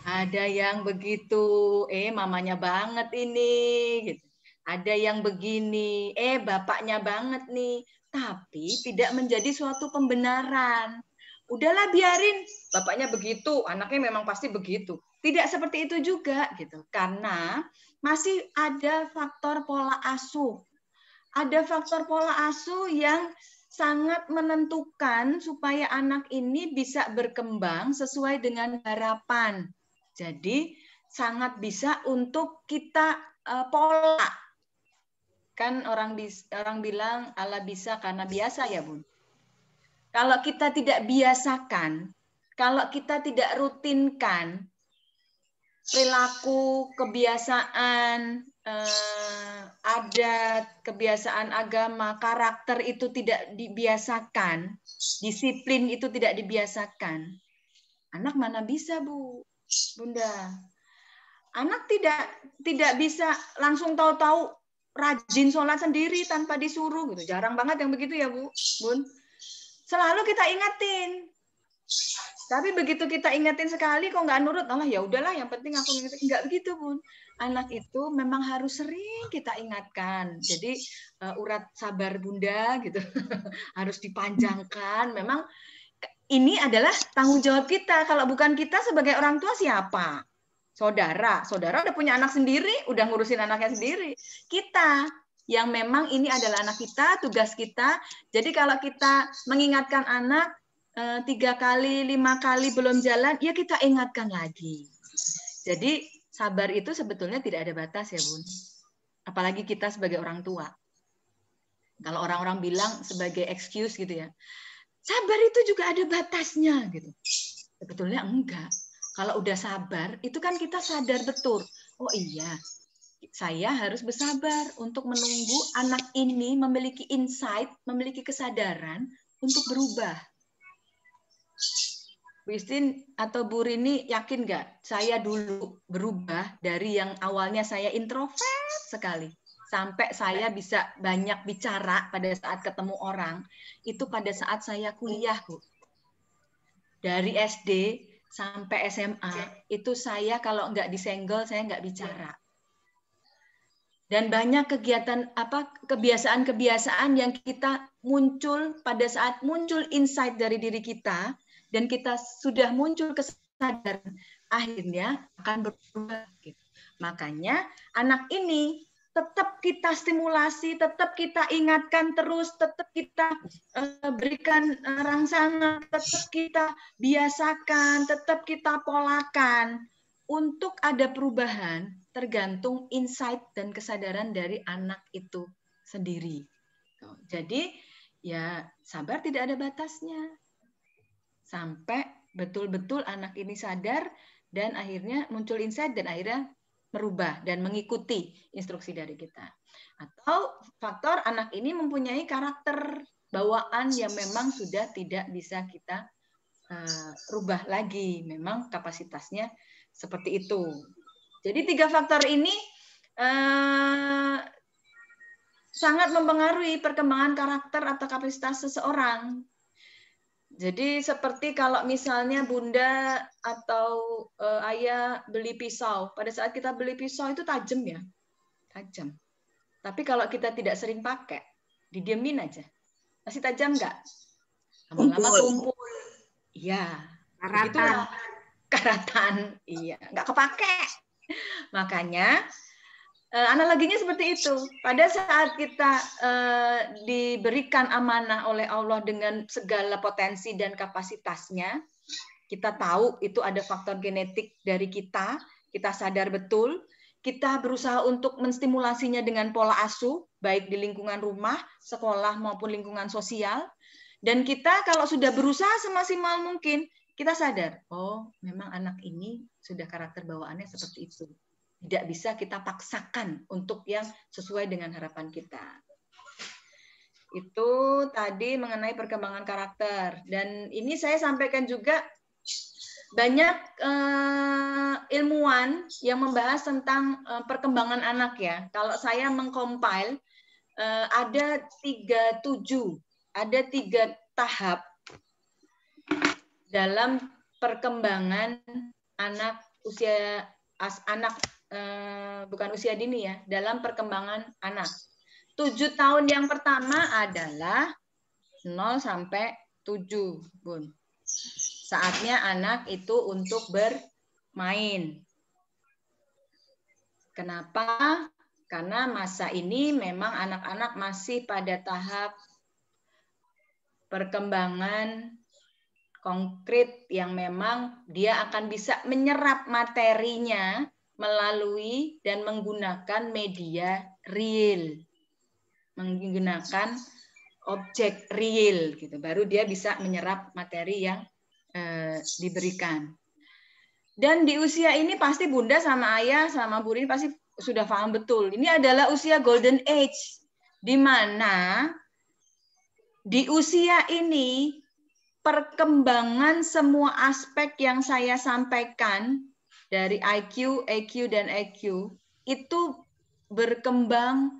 Ada yang begitu, mamanya banget ini, gitu. Ada yang begini, bapaknya banget nih. Tapi tidak menjadi suatu pembenaran. Udahlah biarin, bapaknya begitu, anaknya memang pasti begitu. Tidak seperti itu juga gitu. Karena masih ada faktor pola asuh. Ada faktor pola asuh yang sangat menentukan supaya anak ini bisa berkembang sesuai dengan harapan. Jadi sangat bisa untuk kita pola. Kan orang bilang Allah bisa karena biasa ya Bun. Kalau kita tidak biasakan, kalau kita tidak rutinkan perilaku, kebiasaan, adat, kebiasaan agama, karakter itu tidak dibiasakan, disiplin itu tidak dibiasakan, anak mana bisa, Bu, Bunda? Anak tidak bisa langsung tahu-tahu rajin sholat sendiri tanpa disuruh gitu. Jarang banget yang begitu ya, Bu, Bun. Selalu kita ingetin. Tapi begitu kita ingetin sekali kok nggak nurut, Allah ya udahlah, yang penting aku ingetin. Nggak begitu, Bun. Anak itu memang harus sering kita ingatkan. Jadi urat sabar Bunda gitu harus dipanjangkan. Memang ini adalah tanggung jawab kita. Kalau bukan kita sebagai orang tua siapa? Saudara udah punya anak sendiri, udah ngurusin anaknya sendiri. Kita yang memang ini adalah anak kita, tugas kita. Jadi kalau kita mengingatkan anak 3 kali, 5 kali belum jalan, ya kita ingatkan lagi. Jadi sabar itu sebetulnya tidak ada batas ya, Bun. Apalagi kita sebagai orang tua. Kalau orang-orang bilang sebagai excuse gitu ya, sabar itu juga ada batasnya gitu. Sebetulnya enggak. Kalau udah sabar, itu kan kita sadar betul. Oh iya, saya harus bersabar untuk menunggu anak ini memiliki insight, memiliki kesadaran untuk berubah. Bu Istin atau Bu Rini yakin nggak? Saya dulu berubah dari yang awalnya saya introvert sekali. Sampai saya bisa banyak bicara pada saat ketemu orang. Itu pada saat saya kuliah, Bu. Dari SD sampai SMA, itu saya kalau nggak disenggol, saya nggak bicara. Dan banyak kegiatan kebiasaan-kebiasaan yang kita muncul pada saat muncul insight dari diri kita, dan kita sudah muncul kesadaran, akhirnya akan berubah. Makanya anak ini tetap kita stimulasi, tetap kita ingatkan terus, tetap kita berikan rangsangan, tetap kita biasakan, tetap kita polakan untuk ada perubahan tergantung insight dan kesadaran dari anak itu sendiri. Jadi ya sabar tidak ada batasnya. Sampai betul-betul anak ini sadar dan akhirnya muncul insight dan akhirnya merubah dan mengikuti instruksi dari kita. Atau faktor anak ini mempunyai karakter bawaan yang memang sudah tidak bisa kita rubah lagi. Memang kapasitasnya seperti itu. Jadi 3 faktor ini sangat mempengaruhi perkembangan karakter atau kapasitas seseorang. Jadi seperti kalau misalnya Bunda atau Ayah beli pisau, pada saat kita beli pisau itu tajam ya, tajam. Tapi kalau kita tidak sering pakai, didiemin aja, masih tajam nggak? Lama-lama tumpul, iya, begitulah karatan, iya, nggak kepake. Makanya analoginya seperti itu. Pada saat kita diberikan amanah oleh Allah dengan segala potensi dan kapasitasnya, kita tahu itu ada faktor genetik dari kita sadar betul, kita berusaha untuk menstimulasinya dengan pola asuh, baik di lingkungan rumah, sekolah, maupun lingkungan sosial. Dan kita kalau sudah berusaha semaksimal mungkin, kita sadar, oh memang anak ini sudah karakter bawaannya seperti itu. Tidak bisa kita paksakan untuk yang sesuai dengan harapan kita. Itu tadi mengenai perkembangan karakter. Dan ini saya sampaikan juga banyak ilmuwan yang membahas tentang perkembangan anak ya. Kalau saya mengcompile, ada 3 tahap dalam perkembangan anak bukan usia dini ya, dalam perkembangan anak. 7 tahun yang pertama adalah 0 sampai 7, Bun. Saatnya anak itu untuk bermain. Kenapa? Karena masa ini memang anak-anak masih pada tahap perkembangan konkret yang memang dia akan bisa menyerap materinya melalui dan menggunakan media real, menggunakan objek real gitu, baru dia bisa menyerap materi yang diberikan. Dan di usia ini pasti Bunda sama Ayah sama Bu Rini pasti sudah paham betul. Ini adalah usia golden age, di mana di usia ini perkembangan semua aspek yang saya sampaikan dari IQ, EQ, dan EQ itu berkembang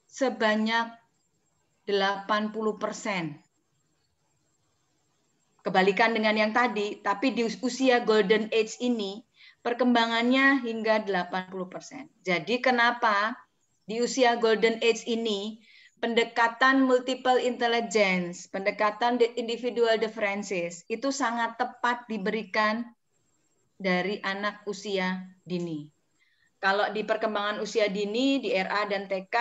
sebanyak 80%. Kebalikan dengan yang tadi, tapi di usia golden age ini perkembangannya hingga 80%. Jadi kenapa di usia golden age ini pendekatan multiple intelligence, pendekatan individual differences itu sangat tepat diberikan dari anak usia dini. Kalau di perkembangan usia dini, di RA dan TK,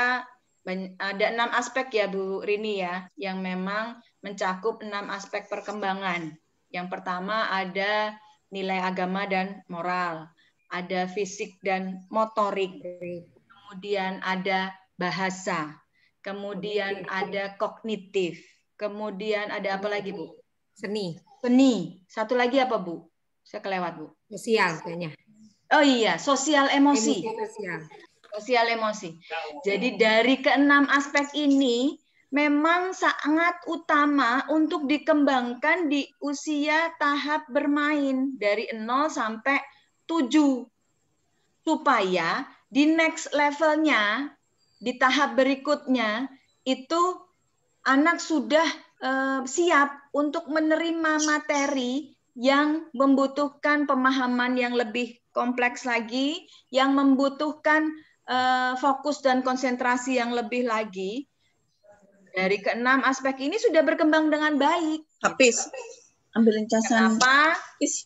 ada 6 aspek ya Bu Rini ya, yang memang mencakup 6 aspek perkembangan. Yang pertama ada nilai agama dan moral, ada fisik dan motorik, kemudian ada bahasa, kemudian ada kognitif, kemudian ada apa lagi Bu? Seni. Seni. Satu lagi apa Bu? Saya kelewat Bu. Sosial kayaknya. Oh iya, sosial emosi. Sosial emosi. Jadi dari ke-6 aspek ini memang sangat utama untuk dikembangkan di usia tahap bermain dari 0 sampai 7. Supaya di next levelnya, di tahap berikutnya, itu anak sudah siap untuk menerima materi yang membutuhkan pemahaman yang lebih kompleks lagi, yang membutuhkan fokus dan konsentrasi yang lebih lagi. Dari ke-6 aspek ini sudah berkembang dengan baik. Hafiz, ambilin casan. Kenapa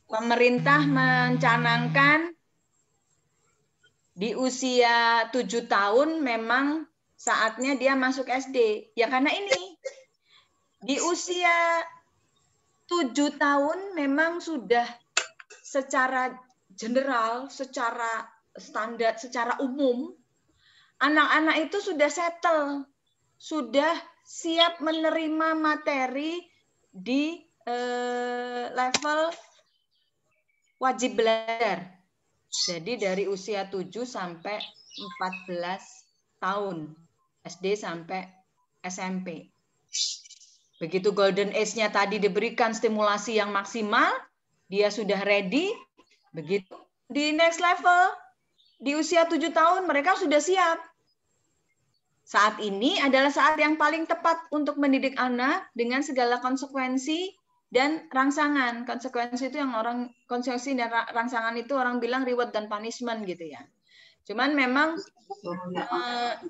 pemerintah mencanangkan di usia 7 tahun memang saatnya dia masuk SD? Ya karena ini. Di usia 7 tahun memang sudah secara general, secara standar, secara umum, anak-anak itu sudah settle, sudah siap menerima materi di level wajib belajar. Jadi dari usia 7 sampai 14 tahun, SD sampai SMP. Begitu golden age-nya tadi diberikan stimulasi yang maksimal, dia sudah ready. Begitu di next level, di usia 7 tahun mereka sudah siap. Saat ini adalah saat yang paling tepat untuk mendidik anak dengan segala konsekuensi dan rangsangan. Konsekuensi itu yang konsekuensi dan rangsangan itu orang bilang reward dan punishment gitu ya. Cuman memang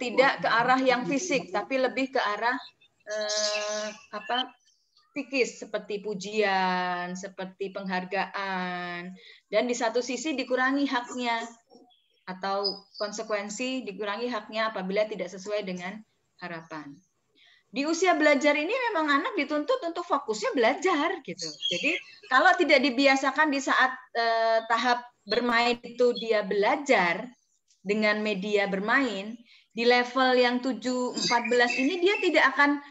tidak ke arah yang fisik, tapi lebih ke arah psikis seperti pujian, seperti penghargaan, dan di satu sisi dikurangi haknya. Atau konsekuensi dikurangi haknya apabila tidak sesuai dengan harapan. Di usia belajar ini memang anak dituntut untuk fokusnya belajar gitu. Jadi kalau tidak dibiasakan di saat tahap bermain itu dia belajar dengan media bermain, di level yang 7-14 ini dia tidak akan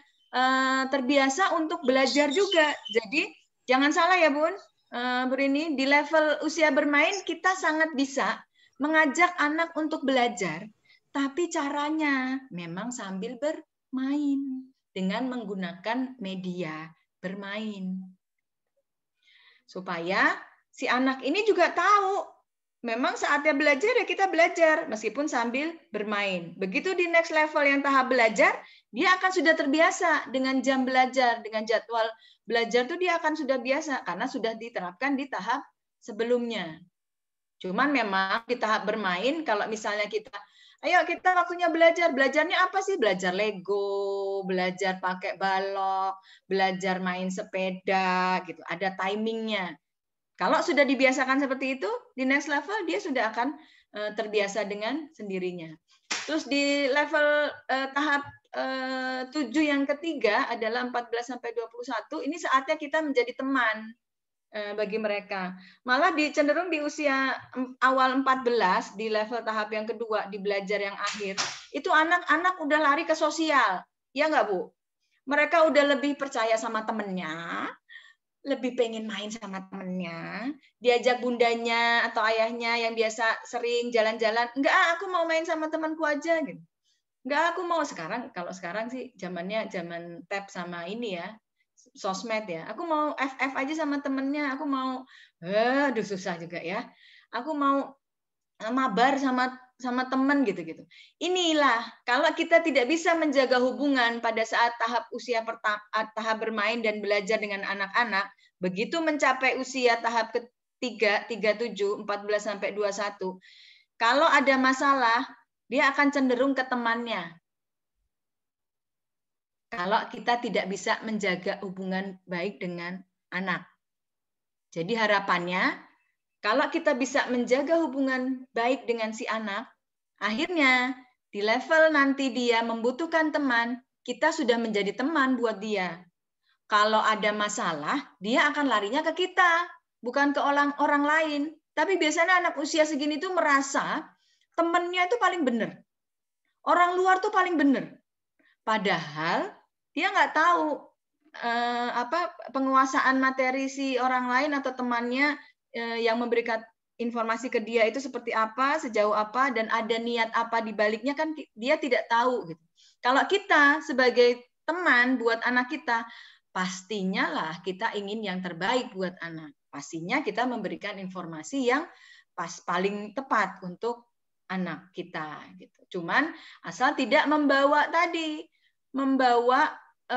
terbiasa untuk belajar juga. Jadi jangan salah ya Bun, Bu Rini, di level usia bermain kita sangat bisa mengajak anak untuk belajar, tapi caranya memang sambil bermain dengan menggunakan media bermain. Supaya si anak ini juga tahu memang saatnya belajar ya kita belajar meskipun sambil bermain. Begitu di next level yang tahap belajar, dia akan sudah terbiasa dengan jam belajar, dengan jadwal belajar tuh dia akan sudah biasa karena sudah diterapkan di tahap sebelumnya. Cuman memang di tahap bermain, kalau misalnya ayo kita waktunya belajar. Belajarnya apa sih? Belajar Lego, belajar pakai balok, belajar main sepeda, gitu. Ada timingnya. Kalau sudah dibiasakan seperti itu, di next level dia sudah akan terbiasa dengan sendirinya. Terus di level tahap 7 yang ketiga adalah 14-21, ini saatnya kita menjadi teman bagi mereka. Malah cenderung di usia awal 14, di level tahap yang kedua, di belajar yang akhir, itu anak-anak udah lari ke sosial. Ya nggak Bu? Mereka udah lebih percaya sama temennya, lebih pengen main sama temennya, diajak bundanya atau ayahnya yang biasa sering jalan-jalan, enggak, aku mau main sama temanku aja gitu. Enggak, aku mau sekarang, kalau sekarang sih zamannya zaman tab sama ini ya, sosmed ya. Aku mau FF aja sama temennya, aku mau, aduh susah juga ya. Aku mau mabar sama teman gitu-gitu. Inilah kalau kita tidak bisa menjaga hubungan pada saat tahap usia pertama, tahap bermain dan belajar dengan anak-anak, begitu mencapai usia tahap ketiga, 37, 14 sampai 21, kalau ada masalah, dia akan cenderung ke temannya. Kalau kita tidak bisa menjaga hubungan baik dengan anak. Jadi harapannya, kalau kita bisa menjaga hubungan baik dengan si anak, akhirnya di level nanti dia membutuhkan teman, kita sudah menjadi teman buat dia. Kalau ada masalah, dia akan larinya ke kita, bukan ke orang lain. Tapi biasanya anak usia segini tuh merasa temannya itu paling benar. Orang luar tuh paling benar. Padahal dia nggak tahu penguasaan materi si orang lain atau temannya yang memberikan informasi ke dia itu seperti apa, sejauh apa, dan ada niat apa di baliknya, kan dia tidak tahu. Gitu. Kalau kita sebagai teman buat anak kita, pastinya lah kita ingin yang terbaik buat anak. Pastinya kita memberikan informasi yang paling tepat untuk anak kita. Gitu. Cuman asal tidak membawa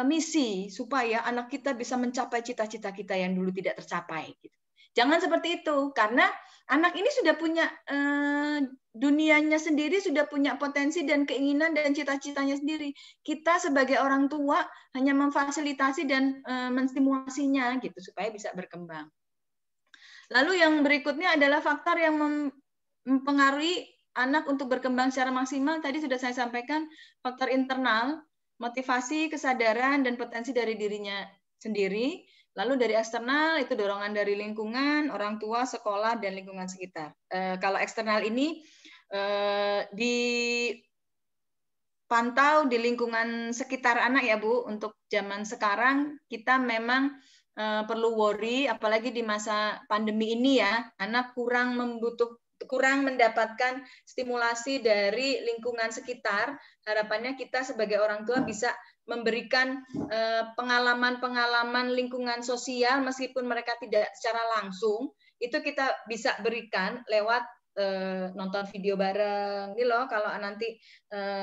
misi supaya anak kita bisa mencapai cita-cita kita yang dulu tidak tercapai. Gitu. Jangan seperti itu, karena anak ini sudah punya dunianya sendiri, sudah punya potensi dan keinginan dan cita-citanya sendiri. Kita sebagai orang tua hanya memfasilitasi dan menstimulasinya gitu supaya bisa berkembang. Lalu yang berikutnya adalah faktor yang mempengaruhi anak untuk berkembang secara maksimal. Tadi sudah saya sampaikan, faktor internal, motivasi, kesadaran, dan potensi dari dirinya sendiri. Lalu dari eksternal itu dorongan dari lingkungan, orang tua, sekolah, dan lingkungan sekitar. Kalau eksternal ini dipantau di lingkungan sekitar anak ya Bu. Untuk zaman sekarang kita memang perlu worry, apalagi di masa pandemi ini ya, anak kurang mendapatkan stimulasi dari lingkungan sekitar. Harapannya kita sebagai orang tua bisa memberikan pengalaman-pengalaman lingkungan sosial meskipun mereka tidak secara langsung, itu kita bisa berikan lewat nonton video bareng. Ini loh kalau nanti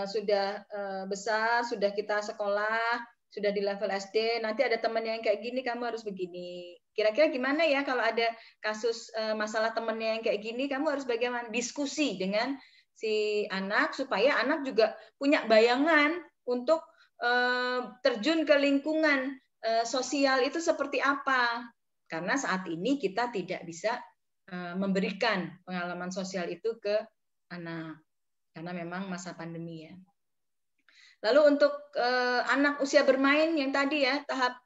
sudah besar, sudah kita sekolah, sudah di level SD, nanti ada teman yang kayak gini, kamu harus begini. Kira-kira gimana ya kalau ada kasus masalah temannya yang kayak gini, kamu harus bagaimana? Diskusi dengan si anak supaya anak juga punya bayangan untuk terjun ke lingkungan sosial itu seperti apa. Karena saat ini kita tidak bisa memberikan pengalaman sosial itu ke anak. Karena memang masa pandemi ya. Lalu untuk anak usia bermain yang tadi ya, tahap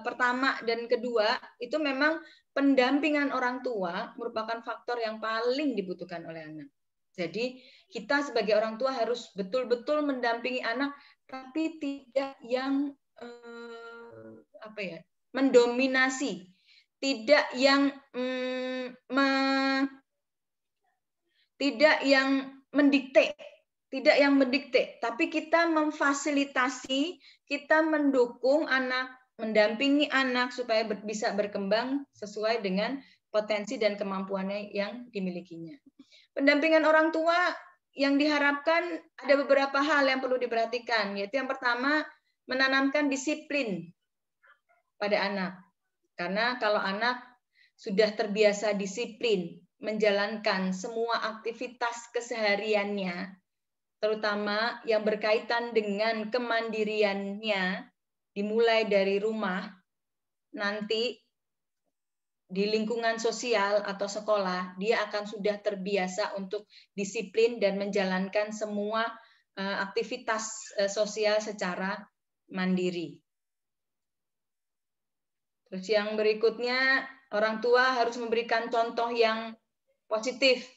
pertama dan kedua, itu memang pendampingan orang tua merupakan faktor yang paling dibutuhkan oleh anak. Jadi kita sebagai orang tua harus betul-betul mendampingi anak, tapi tidak yang mendominasi, tidak yang mendikte. Tidak yang mendikte, tapi kita memfasilitasi, kita mendukung anak, mendampingi anak supaya bisa berkembang sesuai dengan potensi dan kemampuannya yang dimilikinya. Pendampingan orang tua yang diharapkan ada beberapa hal yang perlu diperhatikan, yaitu yang pertama, menanamkan disiplin pada anak. Karena kalau anak sudah terbiasa disiplin, menjalankan semua aktivitas kesehariannya, terutama yang berkaitan dengan kemandiriannya, dimulai dari rumah, nanti di lingkungan sosial atau sekolah, dia akan sudah terbiasa untuk disiplin dan menjalankan semua aktivitas sosial secara mandiri. Terus yang berikutnya, orang tua harus memberikan contoh yang positif.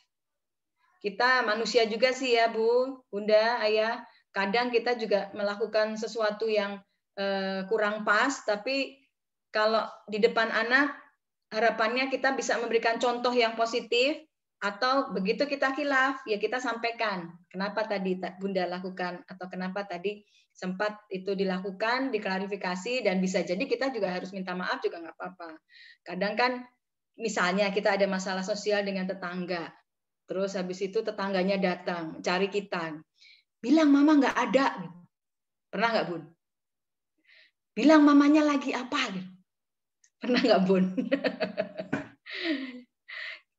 Kita manusia juga sih ya Bu, Bunda, Ayah, kadang kita juga melakukan sesuatu yang kurang pas, tapi kalau di depan anak harapannya kita bisa memberikan contoh yang positif, atau begitu kita khilaf ya kita sampaikan kenapa tadi Bunda lakukan atau kenapa tadi sempat itu dilakukan, diklarifikasi, dan bisa jadi kita juga harus minta maaf juga nggak apa-apa. Kadang kan misalnya kita ada masalah sosial dengan tetangga, terus habis itu tetangganya datang cari kita, bilang mama nggak ada, pernah nggak Bun? Bilang mamanya lagi apa? Pernah nggak Bun?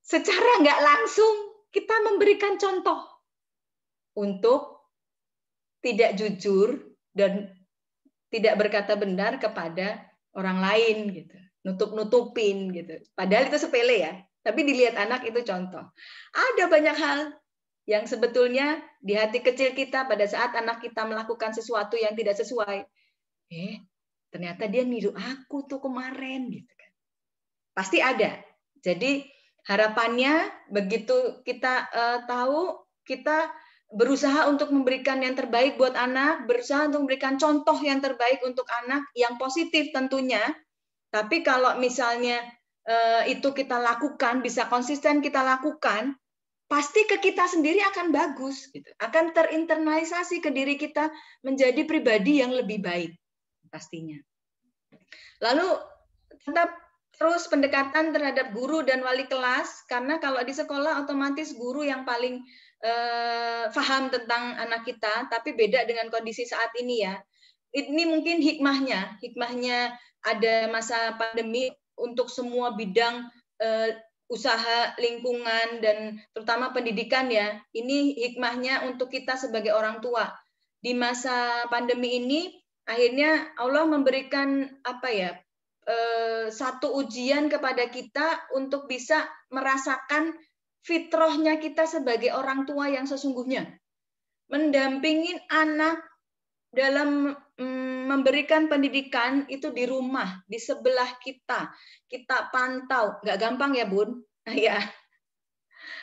Secara nggak langsung kita memberikan contoh untuk tidak jujur dan tidak berkata benar kepada orang lain gitu, nutup-nutupin gitu. Padahal itu sepele ya, tapi dilihat anak itu contoh. Ada banyak hal yang sebetulnya di hati kecil kita pada saat anak kita melakukan sesuatu yang tidak sesuai. Ternyata dia niru aku tuh kemarin gitu kan. Pasti ada. Jadi harapannya begitu kita tahu, kita berusaha untuk memberikan yang terbaik buat anak, berusaha untuk memberikan contoh yang terbaik untuk anak, yang positif tentunya. Tapi kalau misalnya itu kita lakukan, bisa konsisten kita lakukan, pasti ke kita sendiri akan bagus, gitu. Akan terinternalisasi ke diri kita menjadi pribadi yang lebih baik, pastinya. Lalu tetap terus pendekatan terhadap guru dan wali kelas, karena kalau di sekolah otomatis guru yang paling paham tentang anak kita, tapi beda dengan kondisi saat ini ya. Ini mungkin hikmahnya ada masa pandemi untuk semua bidang usaha, lingkungan, dan terutama pendidikan ya. Ini hikmahnya untuk kita sebagai orang tua. Di masa pandemi ini, akhirnya Allah memberikan satu ujian kepada kita untuk bisa merasakan fitrahnya kita sebagai orang tua yang sesungguhnya. Mendampingin anak dalam memberikan pendidikan itu di rumah, di sebelah kita pantau. Nggak gampang ya Bun? Ya.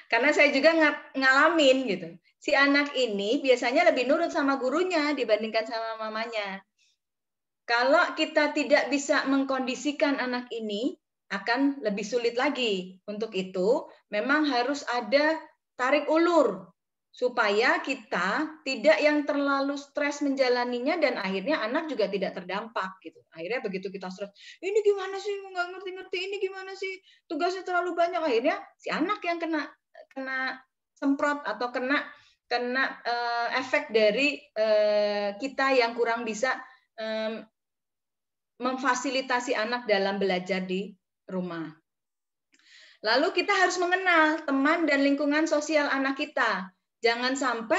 Karena saya juga ngalamin gitu. Si anak ini biasanya lebih nurut sama gurunya dibandingkan sama mamanya. Kalau kita tidak bisa mengkondisikan anak ini, akan lebih sulit lagi. Untuk itu, memang harus ada tarik ulur supaya kita tidak yang terlalu stres menjalaninya dan akhirnya anak juga tidak terdampak gitu. Akhirnya begitu kita stres, ini gimana sih nggak ngerti-ngerti, ini gimana sih tugasnya terlalu banyak, akhirnya si anak yang kena semprot atau kena efek dari kita yang kurang bisa memfasilitasi anak dalam belajar di rumah. Lalu kita harus mengenal teman dan lingkungan sosial anak kita. Jangan sampai,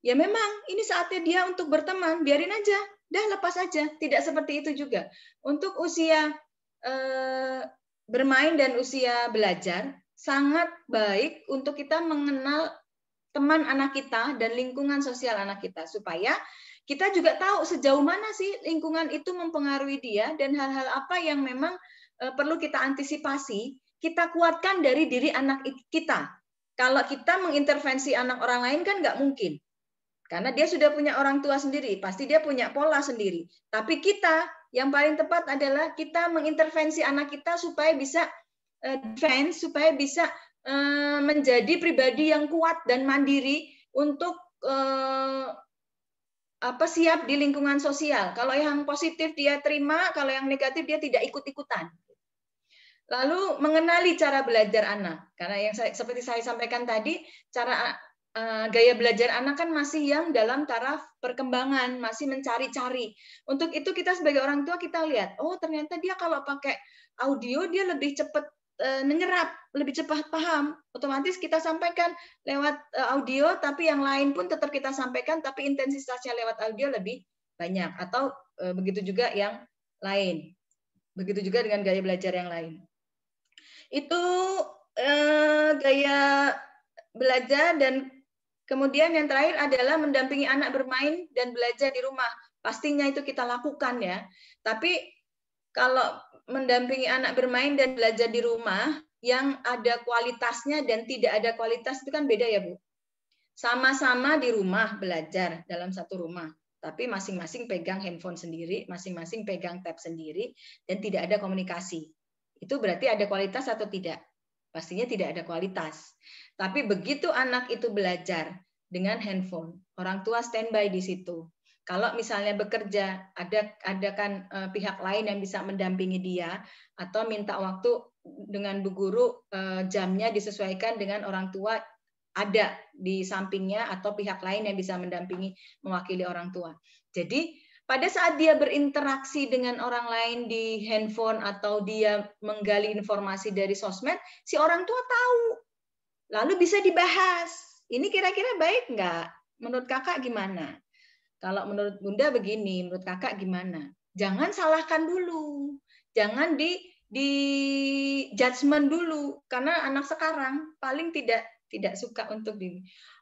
ya memang ini saatnya dia untuk berteman, biarin aja, dah lepas aja. Tidak seperti itu juga. Untuk usia bermain dan usia belajar, sangat baik untuk kita mengenal teman anak kita dan lingkungan sosial anak kita. Supaya kita juga tahu sejauh mana sih lingkungan itu mempengaruhi dia dan hal-hal apa yang memang perlu kita antisipasi, kita kuatkan dari diri anak kita. Kalau kita mengintervensi anak orang lain kan nggak mungkin. Karena dia sudah punya orang tua sendiri, pasti dia punya pola sendiri. Tapi kita, yang paling tepat adalah kita mengintervensi anak kita supaya bisa defense, supaya bisa menjadi pribadi yang kuat dan mandiri untuk siap di lingkungan sosial. Kalau yang positif dia terima, kalau yang negatif dia tidak ikut-ikutan. Lalu mengenali cara belajar anak, karena yang seperti saya sampaikan tadi, cara gaya belajar anak kan masih yang dalam taraf perkembangan, masih mencari-cari. Untuk itu kita sebagai orang tua kita lihat, oh ternyata dia kalau pakai audio dia lebih cepat menyerap, lebih cepat paham. Otomatis kita sampaikan lewat audio, tapi yang lain pun tetap kita sampaikan, tapi intensitasnya lewat audio lebih banyak. Atau begitu juga yang lain. Begitu juga dengan gaya belajar yang lain. Itu gaya belajar, dan kemudian yang terakhir adalah mendampingi anak bermain dan belajar di rumah. Pastinya itu kita lakukan ya. Tapi kalau mendampingi anak bermain dan belajar di rumah yang ada kualitasnya dan tidak ada kualitas itu kan beda ya Bu. Sama-sama di rumah belajar dalam satu rumah. tapi masing-masing pegang handphone sendiri, masing-masing pegang tab sendiri, dan tidak ada komunikasi. Itu berarti ada kualitas atau tidak? Pastinya tidak ada kualitas. Tapi begitu anak itu belajar dengan handphone, orang tua standby di situ. Kalau misalnya bekerja, ada kan pihak lain yang bisa mendampingi dia, atau minta waktu dengan bu guru, jamnya disesuaikan dengan orang tua ada di sampingnya, atau pihak lain yang bisa mendampingi mewakili orang tua. Jadi pada saat dia berinteraksi dengan orang lain di handphone atau dia menggali informasi dari sosmed, si orang tua tahu. Lalu bisa dibahas. Ini kira-kira baik nggak? Menurut kakak gimana? Kalau menurut Bunda begini, menurut kakak gimana? Jangan salahkan dulu. Jangan di judgement dulu. Karena anak sekarang paling tidak suka untuk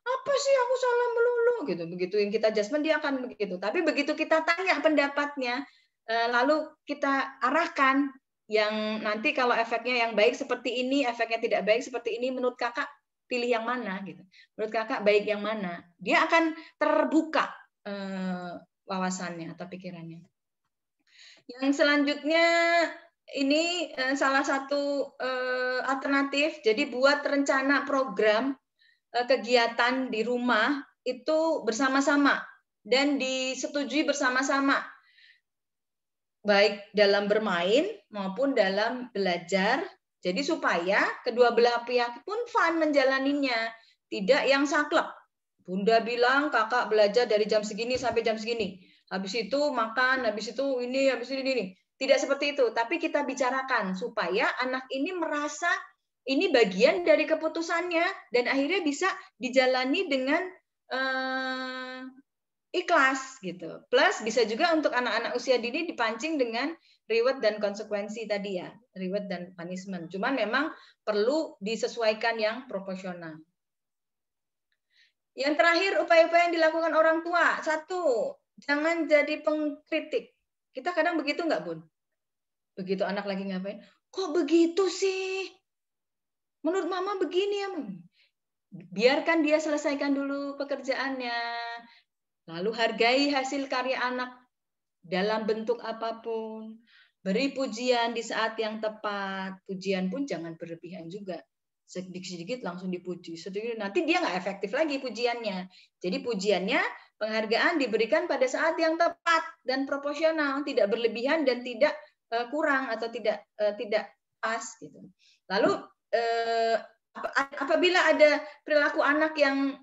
apa sih aku salah melulu gitu. Begitu yang kita judgement dia akan begitu. Tapi begitu kita tanya pendapatnya, lalu kita arahkan yang nanti kalau efeknya yang baik seperti ini, efeknya tidak baik seperti ini, menurut kakak pilih yang mana gitu. Menurut kakak baik yang mana? Dia akan terbuka wawasannya atau pikirannya. Yang selanjutnya ini salah satu alternatif. Jadi buat rencana program kegiatan di rumah itu bersama-sama dan disetujui bersama-sama, baik dalam bermain maupun dalam belajar. Jadi supaya kedua belah pihak pun fun menjalaninya, tidak yang saklek. Bunda bilang kakak belajar dari jam segini sampai jam segini. Habis itu makan, habis itu ini, habis ini. Tidak seperti itu. Tapi kita bicarakan supaya anak ini merasa ini bagian dari keputusannya dan akhirnya bisa dijalani dengan ikhlas gitu. Plus bisa juga untuk anak-anak usia dini dipancing dengan reward dan konsekuensi tadi ya, reward dan punishment. Cuman memang perlu disesuaikan yang proporsional. Yang terakhir, upaya-upaya yang dilakukan orang tua. 1, jangan jadi pengkritik. Kita kadang begitu nggak, Bun? Begitu anak lagi ngapain, kok begitu sih? Menurut mama begini ya. Biarkan dia selesaikan dulu pekerjaannya. Lalu hargai hasil karya anak dalam bentuk apapun. Beri pujian di saat yang tepat. Pujian pun jangan berlebihan juga. Sedikit-sedikit langsung dipuji. Sedikit, nanti dia nggak efektif lagi pujiannya. Jadi pujiannya, penghargaan diberikan pada saat yang tepat dan proporsional, tidak berlebihan dan tidak kurang atau tidak pas gitu. Lalu apabila ada perilaku anak yang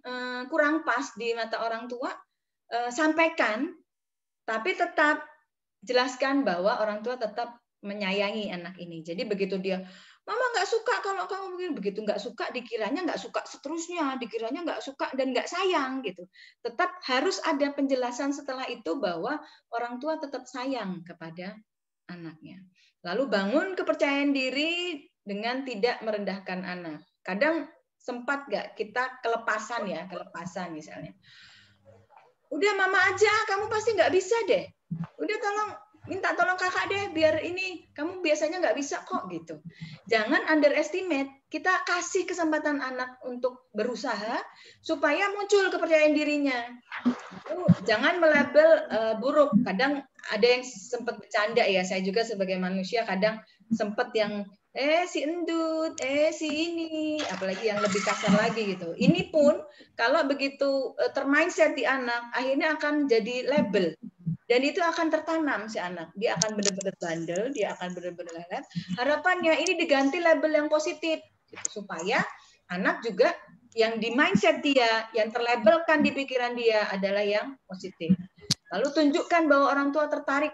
kurang pas di mata orang tua, sampaikan, tapi tetap jelaskan bahwa orang tua tetap menyayangi anak ini. Jadi begitu dia, mama nggak suka kalau kamu begini, begitu nggak suka, dikiranya nggak suka seterusnya, dikiranya nggak suka dan nggak sayang gitu. Tetap harus ada penjelasan setelah itu bahwa orang tua tetap sayang kepada anaknya. Lalu bangun kepercayaan diri dengan tidak merendahkan anak. Kadang sempat nggak kita kelepasan misalnya. Udah mama aja, kamu pasti nggak bisa deh. Udah minta tolong kakak deh, biar ini kamu biasanya nggak bisa kok gitu. Jangan underestimate. Kita kasih kesempatan anak untuk berusaha supaya muncul kepercayaan dirinya. Jangan melabel buruk. Kadang ada yang sempat bercanda ya. Saya juga sebagai manusia kadang sempat yang si endut, si ini, apalagi yang lebih kasar lagi gitu. Ini pun kalau begitu termindset di anak, akhirnya akan jadi label. Dan itu akan tertanam si anak. Dia akan benar-benar bandel, dia akan benar-benar lelet. Harapannya ini diganti label yang positif. Gitu, supaya anak juga yang di mindset dia, yang terlabelkan di pikiran dia adalah yang positif. Lalu tunjukkan bahwa orang tua tertarik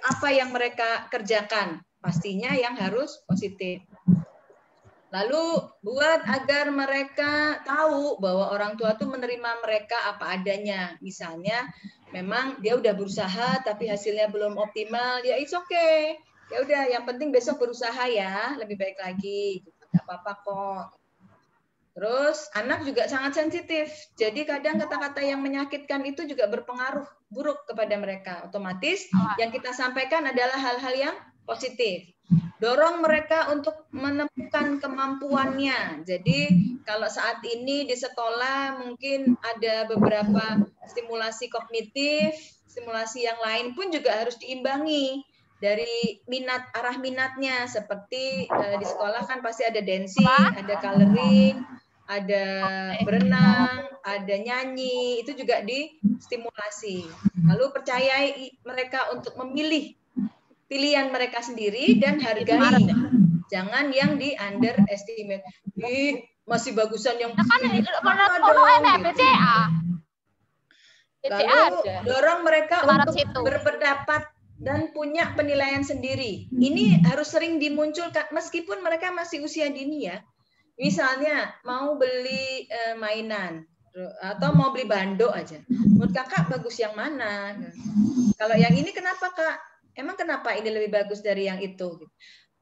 apa yang mereka kerjakan. Pastinya yang harus positif. Lalu buat agar mereka tahu bahwa orang tua tuh menerima mereka apa adanya. Misalnya memang dia udah berusaha tapi hasilnya belum optimal, ya it's okay. Ya udah, yang penting besok berusaha ya, lebih baik lagi. Gak apa-apa kok. Terus anak juga sangat sensitif. Jadi kadang kata-kata yang menyakitkan itu juga berpengaruh buruk kepada mereka. Otomatis yang kita sampaikan adalah hal-hal yang positif. Dorong mereka untuk menemukan kemampuannya. Jadi kalau saat ini di sekolah mungkin ada beberapa stimulasi kognitif, stimulasi yang lain pun juga harus diimbangi dari arah minatnya. Seperti di sekolah kan pasti ada dancing, ada coloring, ada berenang, ada nyanyi, itu juga distimulasi. Lalu percayai mereka untuk memilih pilihan mereka sendiri dan hargai. Jangan yang di underestimate. Masih bagusan yang ini. Lalu dorong mereka untuk berpendapat dan punya penilaian sendiri. Ini harus sering dimunculkan meskipun mereka masih usia dini ya. Misalnya mau beli mainan atau mau beli bando aja. Menurut kakak bagus yang mana? Kalau yang ini kenapa kak? Emang kenapa ini lebih bagus dari yang itu?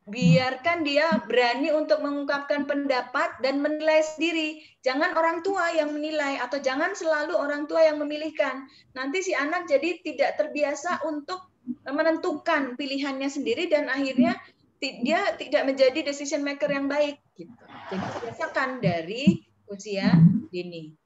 Biarkan dia berani untuk mengungkapkan pendapat dan menilai sendiri. Jangan orang tua yang menilai atau jangan selalu orang tua yang memilihkan. Nanti si anak jadi tidak terbiasa untuk menentukan pilihannya sendiri dan akhirnya dia tidak menjadi decision maker yang baik. Gitu. Jadi biasakan dari usia dini.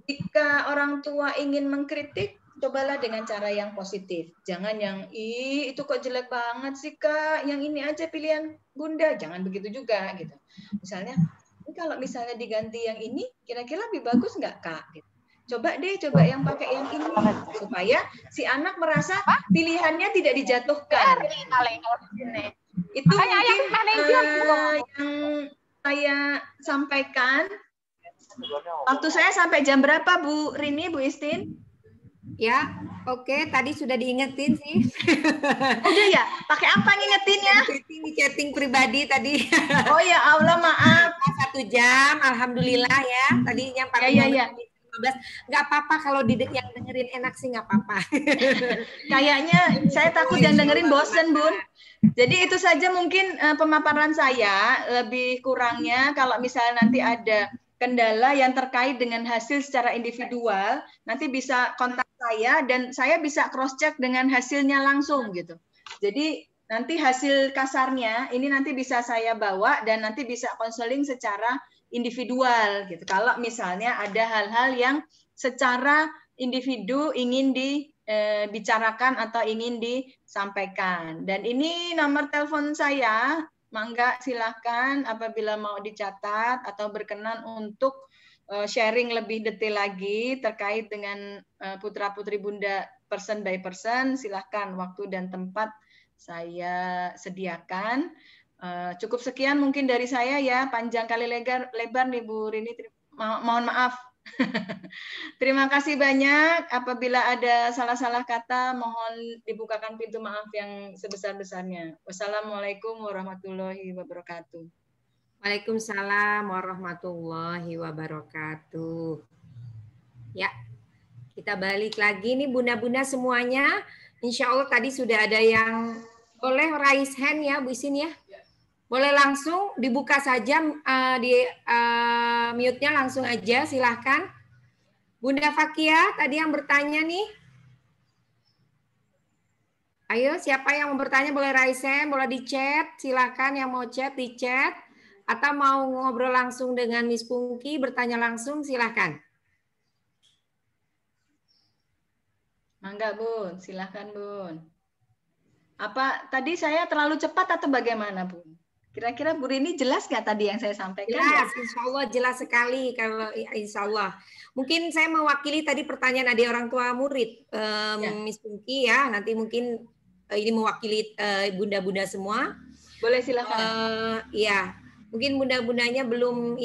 Jika orang tua ingin mengkritik, cobalah dengan cara yang positif. Jangan yang, itu kok jelek banget sih kak, yang ini aja pilihan bunda. Jangan begitu juga. Gitu. Misalnya, kalau misalnya diganti yang ini, kira-kira lebih bagus nggak kak? Gitu. Coba yang pakai yang ini. Supaya si anak merasa pilihannya tidak dijatuhkan. Itu mungkin yang saya sampaikan. Waktu saya sampai jam berapa Bu Rini, Bu Istin? Ya, oke. Tadi sudah diingetin sih. Udah ya? Pakai apa ngingetinnya? Di chatting pribadi tadi. Oh ya Allah, maaf. 1 jam, alhamdulillah ya. Tadi yang pakai ya. 15. Nggak apa-apa kalau yang dengerin enak sih nggak apa-apa. Kayaknya saya takut yang dengerin bosen, Bun. Jadi itu saja mungkin pemaparan saya. Lebih kurangnya kalau misalnya nanti ada kendala yang terkait dengan hasil secara individual, nanti bisa kontak saya dan saya bisa cross check dengan hasilnya langsung gitu. Jadi nanti hasil kasarnya ini nanti bisa saya bawa dan nanti bisa konseling secara individual gitu. Kalau misalnya ada hal-hal yang secara individu ingin dibicarakan atau ingin disampaikan. Dan ini nomor telepon saya. Mangga silahkan apabila mau dicatat atau berkenan untuk sharing lebih detail lagi terkait dengan putra-putri Bunda person by person, silahkan waktu dan tempat saya sediakan. Cukup sekian mungkin dari saya ya, panjang kali lebar nih Bu Rini, mohon maaf. Terima kasih banyak. Apabila ada salah-salah kata, mohon dibukakan pintu maaf yang sebesar-besarnya. Wassalamualaikum warahmatullahi wabarakatuh. Waalaikumsalam warahmatullahi wabarakatuh. Ya, kita balik lagi nih bunda-bunda semuanya. Insya Allah tadi sudah ada yang boleh raise hand ya Bu Isin ya. Boleh langsung dibuka saja di mute-nya langsung aja, silahkan. Bunda Fakia tadi yang bertanya nih. Ayo siapa yang mau bertanya boleh raise hand, boleh di chat, silahkan yang mau chat di chat. Atau mau ngobrol langsung dengan Miss Pungki, bertanya langsung silahkan. Mangga Bun, silahkan Bun. Apa tadi saya terlalu cepat atau bagaimana Bun? Kira-kira Bu Rini jelas nggak tadi yang saya sampaikan? Jelas, insya Allah jelas sekali. Kalau insya Allah, mungkin saya mewakili tadi pertanyaan adik orang tua murid, Miss Pungki ya. Nanti mungkin ini mewakili bunda-bunda semua. Boleh silakan. Iya, mungkin bunda-bundanya belum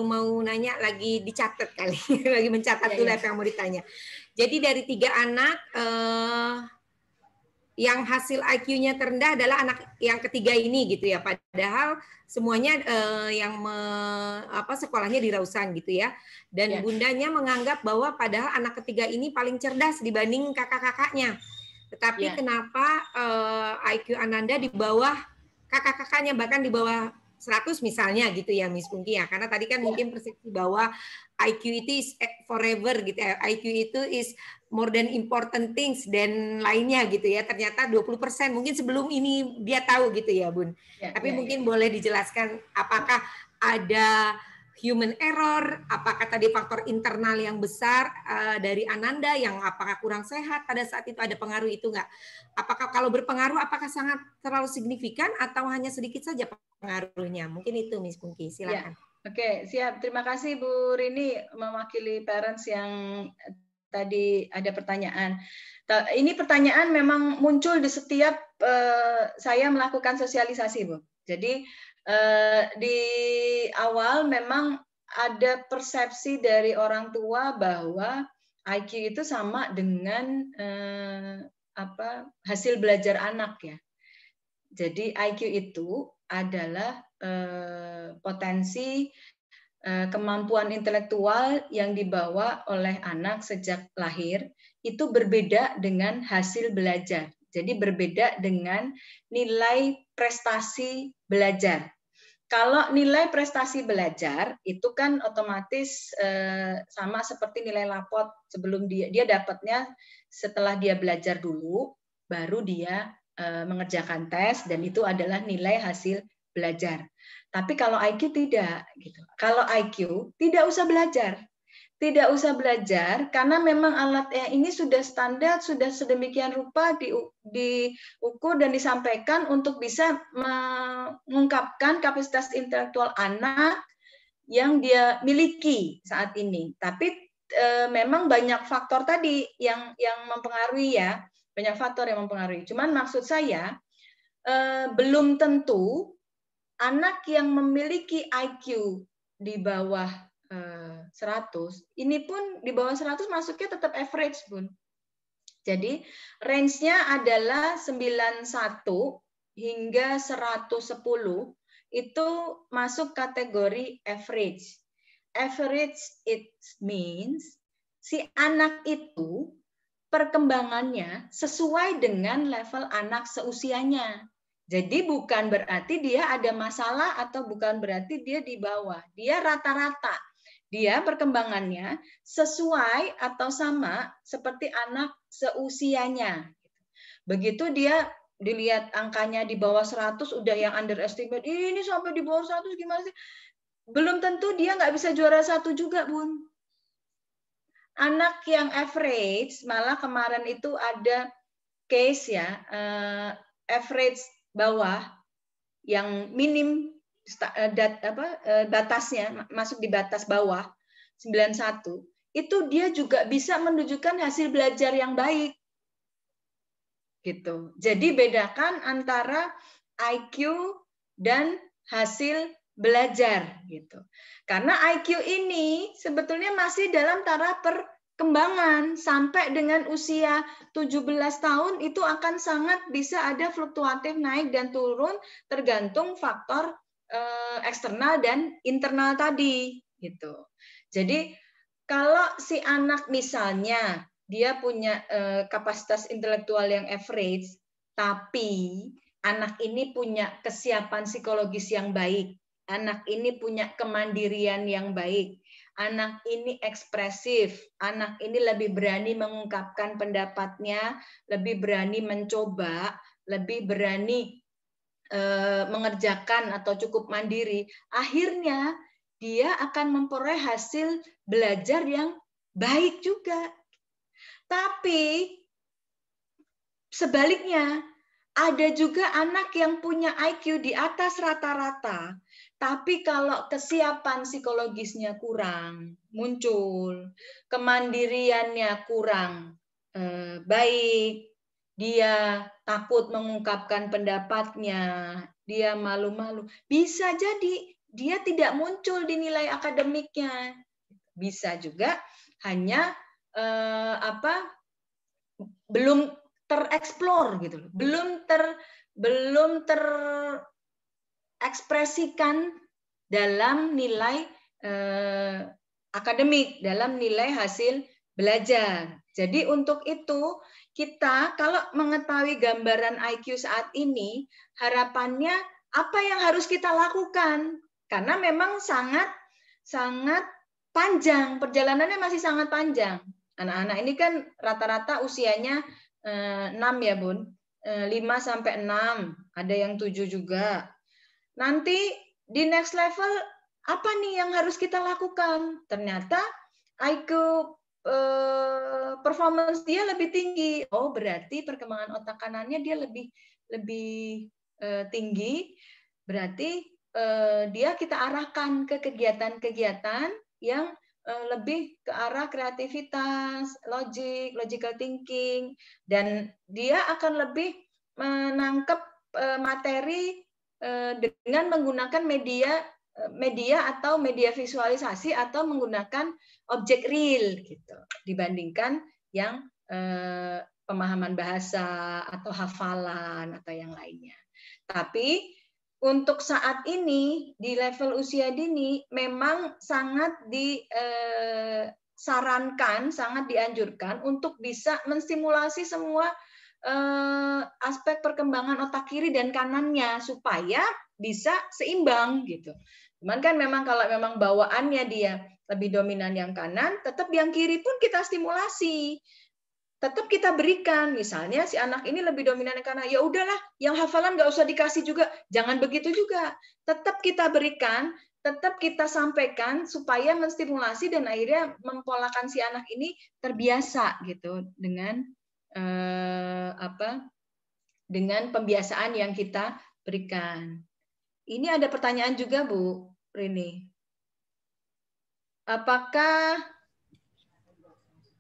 mau nanya, lagi dicatat kali, lagi mencatat dulu apa yang mau ditanya. Jadi dari 3 anak. Yang hasil IQ-nya terendah adalah anak yang ketiga ini gitu ya. Padahal semuanya sekolahnya di Rausan gitu ya. Dan bundanya menganggap bahwa padahal anak ketiga ini paling cerdas dibanding kakak-kakaknya. Tetapi kenapa IQ Ananda di bawah kakak-kakaknya, bahkan di bawah 100 misalnya gitu ya Miss Pungki ya. Karena tadi kan mungkin persepsi bahwa IQ itu is forever gitu ya. IQ itu is more than important things dan lainnya gitu ya. Ternyata 20% mungkin sebelum ini dia tahu gitu ya, Bun. Tapi mungkin boleh dijelaskan apakah ada human error, apakah tadi faktor internal yang besar dari Ananda yang apakah kurang sehat pada saat itu, ada pengaruh itu nggak? Apakah kalau berpengaruh apakah sangat terlalu signifikan atau hanya sedikit saja pengaruhnya? Mungkin itu Miss Pungki, silakan. Ya. Oke, siap. Terima kasih Bu Rini mewakili parents yang tadi ada pertanyaan. Ini pertanyaan memang muncul di setiap saya melakukan sosialisasi, Bu. Jadi di awal memang ada persepsi dari orang tua bahwa IQ itu sama dengan hasil belajar anak ya. Jadi IQ itu adalah potensi kemampuan intelektual yang dibawa oleh anak sejak lahir itu berbeda dengan hasil belajar. Jadi berbeda dengan nilai prestasi belajar. Kalau nilai prestasi belajar itu kan otomatis sama seperti nilai rapot sebelum dia dapatnya setelah dia belajar dulu, baru dia mengerjakan tes dan itu adalah nilai hasil belajar. Tapi kalau IQ tidak, gitu. Kalau IQ tidak usah belajar. Tidak usah belajar karena memang alat ini sudah standar, sudah sedemikian rupa diukur dan disampaikan untuk bisa mengungkapkan kapasitas intelektual anak yang dia miliki saat ini. Tapi memang banyak faktor tadi yang mempengaruhi ya, banyak faktor yang mempengaruhi. Cuman maksud saya belum tentu anak yang memiliki IQ di bawah 100, ini pun di bawah 100 masuknya tetap average, Bun. Jadi range-nya adalah 91 hingga 110 itu masuk kategori average. Average it means si anak itu perkembangannya sesuai dengan level anak seusianya. Jadi bukan berarti dia ada masalah atau bukan berarti dia di bawah. Dia rata-rata. Dia perkembangannya sesuai atau sama seperti anak seusianya. Begitu dia dilihat angkanya di bawah 100 udah yang underestimate. Ini sampai di bawah 100 gimana sih? Belum tentu dia nggak bisa juara 1 juga, Bun. Anak yang average, malah kemarin itu ada case ya, average bawah yang minim batasnya masuk di batas bawah 91 itu dia juga bisa menunjukkan hasil belajar yang baik gitu. Jadi bedakan antara IQ dan hasil belajar gitu. Karena IQ ini sebetulnya masih dalam taraf perkembangan sampai dengan usia 17 tahun itu akan sangat bisa ada fluktuatif naik dan turun tergantung faktor eksternal dan internal tadi gitu. Jadi kalau si anak misalnya dia punya kapasitas intelektual yang average, tapi anak ini punya kesiapan psikologis yang baik, anak ini punya kemandirian yang baik, anak ini ekspresif, anak ini lebih berani mengungkapkan pendapatnya, lebih berani mencoba, lebih berani mengerjakan atau cukup mandiri, akhirnya dia akan memperoleh hasil belajar yang baik juga. Tapi sebaliknya, ada juga anak yang punya IQ di atas rata-rata, tapi kalau kesiapan psikologisnya kurang, muncul, kemandiriannya kurang baik, dia takut mengungkapkan pendapatnya, dia malu-malu. Bisa jadi dia tidak muncul di nilai akademiknya. Bisa juga hanya belum tereksplor gitu loh. Belum terekspresikan dalam nilai akademik, dalam nilai hasil belajar. Jadi untuk itu kita kalau mengetahui gambaran IQ saat ini, harapannya apa yang harus kita lakukan? Karena memang sangat panjang, perjalanannya masih sangat panjang. Anak-anak ini kan rata-rata usianya 6 ya Bun, 5 sampai 6, ada yang 7 juga. Nanti di next level apa nih yang harus kita lakukan? Ternyata IQ performance dia lebih tinggi. Oh, berarti perkembangan otak kanannya dia lebih tinggi. Berarti dia kita arahkan ke kegiatan-kegiatan yang lebih ke arah kreativitas, logical thinking, dan dia akan lebih menangkap materi dengan menggunakan media atau media visualisasi atau menggunakan objek real gitu, dibandingkan yang pemahaman bahasa atau hafalan atau yang lainnya. Tapi untuk saat ini di level usia dini memang sangat disarankan, sangat dianjurkan untuk bisa menstimulasi semua aspek perkembangan otak kiri dan kanannya supaya bisa seimbang gitu. Cuman kan memang kalau memang bawaannya dia lebih dominan yang kanan, tetap yang kiri pun kita stimulasi. Tetap kita berikan, misalnya si anak ini lebih dominan yang kanan, ya udahlah, yang hafalan nggak usah dikasih juga, jangan begitu juga. Tetap kita berikan, tetap kita sampaikan supaya menstimulasi dan akhirnya mempolakan si anak ini terbiasa gitu dengan dengan pembiasaan yang kita berikan. Ini ada pertanyaan juga Bu Rini. Apakah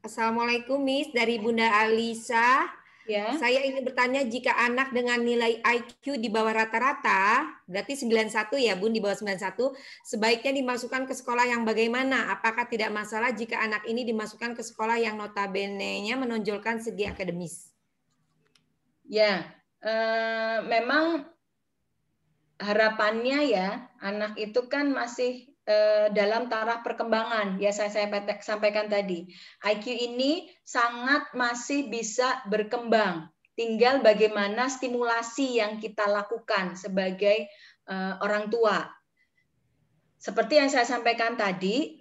Assalamualaikum Miss, dari Bunda Alisa. ya? Saya ingin bertanya, jika anak dengan nilai IQ di bawah rata-rata, berarti 91 ya Bun, di bawah 91, sebaiknya dimasukkan ke sekolah yang bagaimana? Apakah tidak masalah jika anak ini dimasukkan ke sekolah yang notabene-nya menonjolkan segi akademis? Ya, memang harapannya ya, anak itu kan masih dalam taraf perkembangan, ya saya sampaikan tadi. IQ ini sangat masih bisa berkembang. Tinggal bagaimana stimulasi yang kita lakukan sebagai orang tua. Seperti yang saya sampaikan tadi,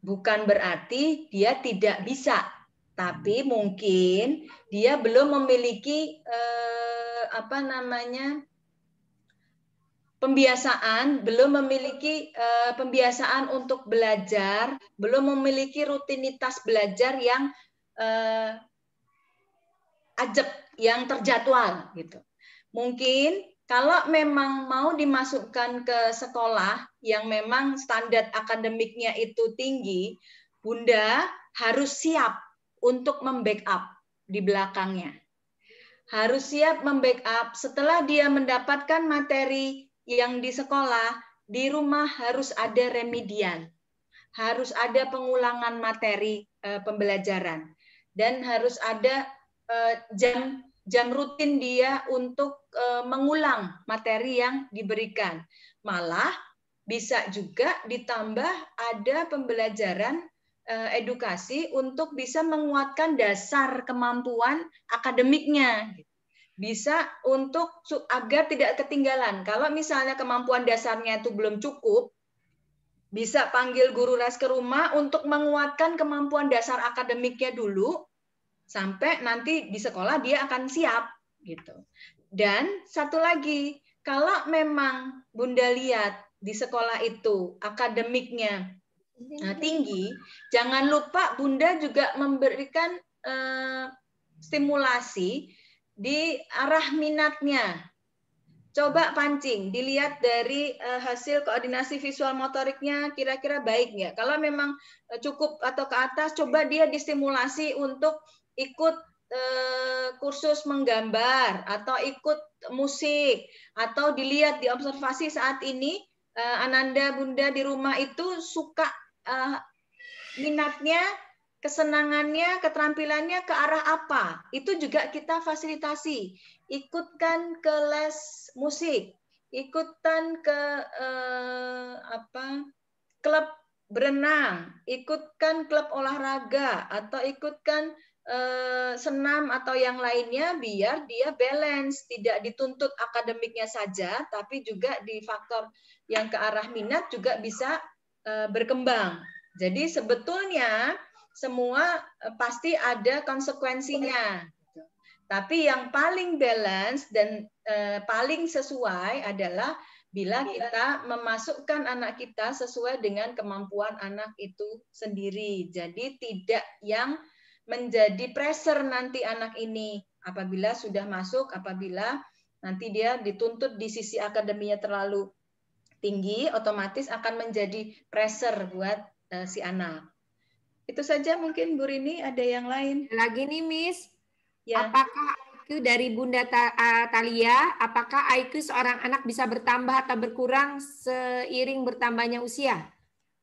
bukan berarti dia tidak bisa, tapi mungkin dia belum memiliki pembiasaan, belum memiliki pembiasaan untuk belajar, belum memiliki rutinitas belajar yang ajeb, yang terjadwal gitu. Mungkin kalau memang mau dimasukkan ke sekolah yang memang standar akademiknya itu tinggi, Bunda harus siap untuk membackup di belakangnya. Harus siap membackup setelah dia mendapatkan materi yang di sekolah, di rumah harus ada remedial, harus ada pengulangan materi pembelajaran, dan harus ada jam rutin dia untuk mengulang materi yang diberikan. Malah bisa juga ditambah ada pembelajaran edukasi untuk bisa menguatkan dasar kemampuan akademiknya. Bisa untuk agar tidak ketinggalan. Kalau misalnya kemampuan dasarnya itu belum cukup, bisa panggil guru les ke rumah untuk menguatkan kemampuan dasar akademiknya dulu, sampai nanti di sekolah dia akan siap gitu. Dan satu lagi, kalau memang Bunda lihat di sekolah itu akademiknya tinggi, jangan lupa Bunda juga memberikan stimulasi di arah minatnya. Coba pancing, dilihat dari hasil koordinasi visual motoriknya kira-kira baik nggak. Kalau memang cukup atau ke atas, coba dia distimulasi untuk ikut kursus menggambar atau ikut musik, atau dilihat diobservasi saat ini Ananda Bunda di rumah itu suka minatnya, kesenangannya, keterampilannya ke arah apa. Itu juga kita fasilitasi. Ikutkan ke les musik, ikutkan ke klub berenang, ikutkan klub olahraga, atau ikutkan senam atau yang lainnya, biar dia balance, tidak dituntut akademiknya saja, tapi juga di faktor yang ke arah minat juga bisa berkembang. Jadi sebetulnya semua pasti ada konsekuensinya. Tapi yang paling balance dan paling sesuai adalah bila kita memasukkan anak kita sesuai dengan kemampuan anak itu sendiri. Jadi tidak yang menjadi pressure nanti anak ini apabila sudah masuk, apabila nanti dia dituntut di sisi akademinya terlalu tinggi, otomatis akan menjadi pressure buat si anak. Itu saja mungkin Bu Rini, ada yang lain? Lagi nih Miss, Ya. apakah IQ dari Bunda Thalia, apakah IQ seorang anak bisa bertambah atau berkurang seiring bertambahnya usia?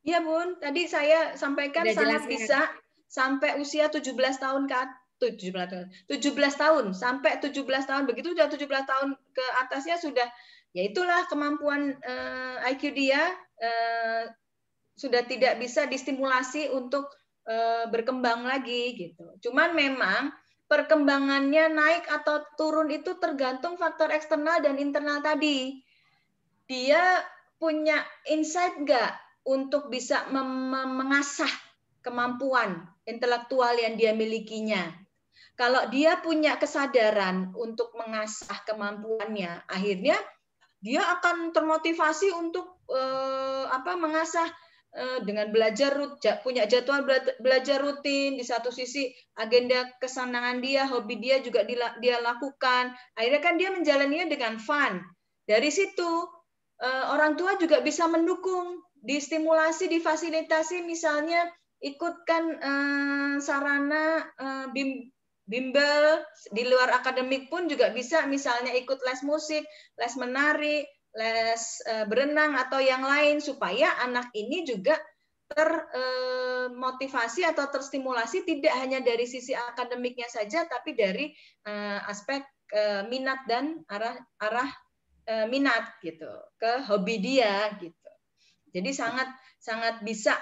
Iya Bun, tadi saya sampaikan Udah sangat jelaskan. bisa sampai usia 17 tahun ke 17 tahun sampai 17 tahun, begitu sudah 17 tahun ke atasnya sudah, ya itulah kemampuan IQ dia sudah tidak bisa distimulasi untuk berkembang lagi gitu. Cuman memang perkembangannya naik atau turun itu tergantung faktor eksternal dan internal tadi. Dia punya insight nggak untuk bisa mengasah kemampuan intelektual yang dia milikinya. Kalau dia punya kesadaran untuk mengasah kemampuannya, akhirnya dia akan termotivasi untuk mengasah dengan belajar, punya jadwal belajar rutin, di satu sisi agenda kesenangan dia, hobi dia juga dia lakukan. Akhirnya kan dia menjalaninya dengan fun. Dari situ orang tua juga bisa mendukung, distimulasi, difasilitasi, misalnya ikutkan sarana bimbel di luar akademik pun juga bisa, misalnya ikut les musik, les menari, les berenang atau yang lain, supaya anak ini juga termotivasi atau terstimulasi tidak hanya dari sisi akademiknya saja, tapi dari aspek minat dan arah minat gitu, ke hobi dia gitu. Jadi sangat bisa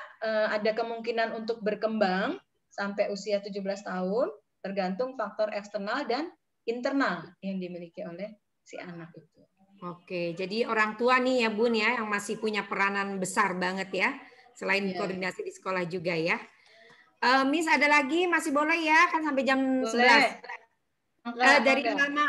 ada kemungkinan untuk berkembang sampai usia 17 tahun, tergantung faktor eksternal dan internal yang dimiliki oleh si anak itu. Oke, jadi orang tua nih ya Bun ya, yang masih punya peranan besar banget ya, selain koordinasi di sekolah juga ya. Miss ada lagi, masih boleh ya, kan sampai jam 11. Dari Mama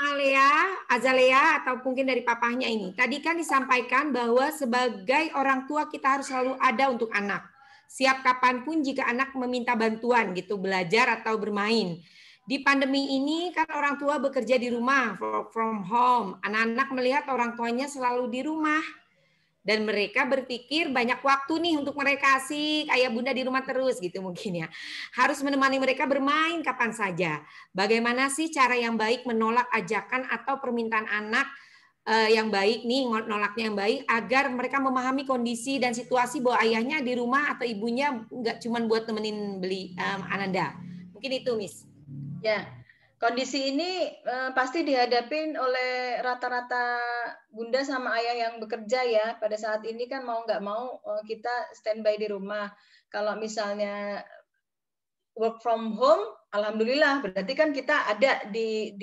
Azalea atau mungkin dari papahnya ini. Tadi kan disampaikan bahwa sebagai orang tua kita harus selalu ada untuk anak. Siap kapanpun jika anak meminta bantuan gitu, belajar atau bermain. Di pandemi ini kan orang tua bekerja di rumah, work from home. Anak-anak melihat orang tuanya selalu di rumah. Dan mereka berpikir banyak waktu nih untuk mereka, asik, ayah bunda di rumah terus gitu mungkin ya. Harus menemani mereka bermain kapan saja. Bagaimana sih cara yang baik menolak ajakan atau permintaan anak yang baik nih, nolaknya yang baik, agar mereka memahami kondisi dan situasi bahwa ayahnya di rumah atau ibunya nggak cuma buat temenin beli Ananda. Mungkin itu, Miss. Ya, kondisi ini pasti dihadapin oleh rata-rata bunda sama ayah yang bekerja ya. Pada saat ini kan mau nggak mau kita standby di rumah. Kalau misalnya work from home, alhamdulillah berarti kan kita ada di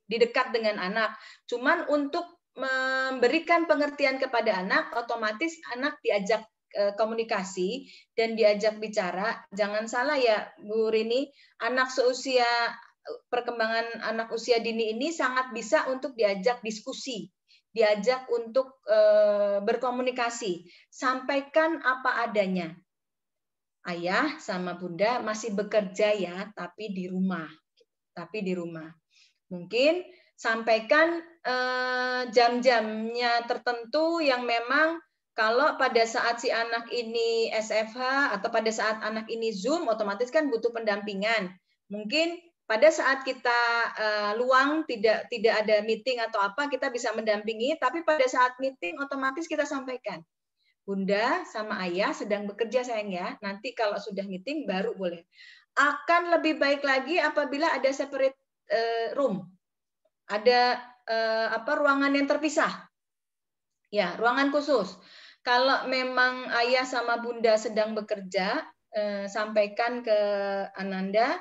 dekat dengan anak. Cuman untuk memberikan pengertian kepada anak, otomatis anak diajak komunikasi dan diajak bicara. Jangan salah ya Bu Rini, anak seusia perkembangan anak usia dini ini sangat bisa untuk diajak diskusi, diajak untuk berkomunikasi. Sampaikan apa adanya. Ayah sama bunda masih bekerja ya, tapi di rumah. Mungkin sampaikan jam-jamnya tertentu yang memang kalau pada saat si anak ini SFH atau pada saat anak ini Zoom, otomatis kan butuh pendampingan. Mungkin pada saat kita luang, tidak ada meeting atau apa, kita bisa mendampingi, tapi pada saat meeting otomatis kita sampaikan. Bunda sama ayah sedang bekerja sayang ya, nanti kalau sudah meeting baru boleh. Akan lebih baik lagi apabila ada separate room, ada ruangan yang terpisah. Ya, ruangan khusus. Kalau memang ayah sama bunda sedang bekerja, sampaikan ke Ananda,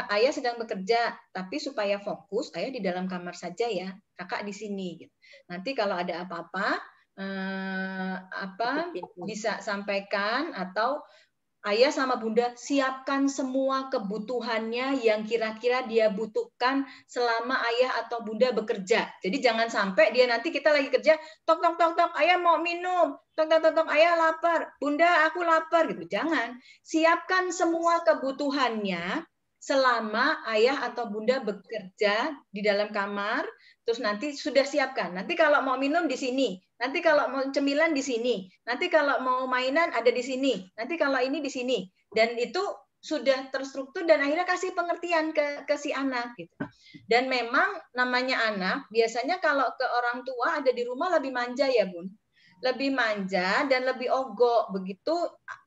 ayah sedang bekerja, tapi supaya fokus, ayah di dalam kamar saja ya, kakak di sini. Nanti kalau ada apa-apa, bisa sampaikan, atau ayah sama bunda siapkan semua kebutuhannya yang kira-kira dia butuhkan selama ayah atau bunda bekerja. Jadi jangan sampai dia nanti kita lagi kerja, tok tok tok tok, ayah mau minum, tok tok tok tok, ayah lapar, bunda aku lapar gitu. Jangan. Siapkan semua kebutuhannya selama ayah atau bunda bekerja di dalam kamar, terus nanti sudah siapkan. Nanti kalau mau minum di sini, nanti kalau mau cemilan di sini, nanti kalau mau mainan ada di sini, nanti kalau ini di sini. Dan itu sudah terstruktur dan akhirnya kasih pengertian ke si anak gitu. Dan memang namanya anak, biasanya kalau ke orang tua ada di rumah lebih manja ya Bun. Lebih manja dan lebih ogok. Begitu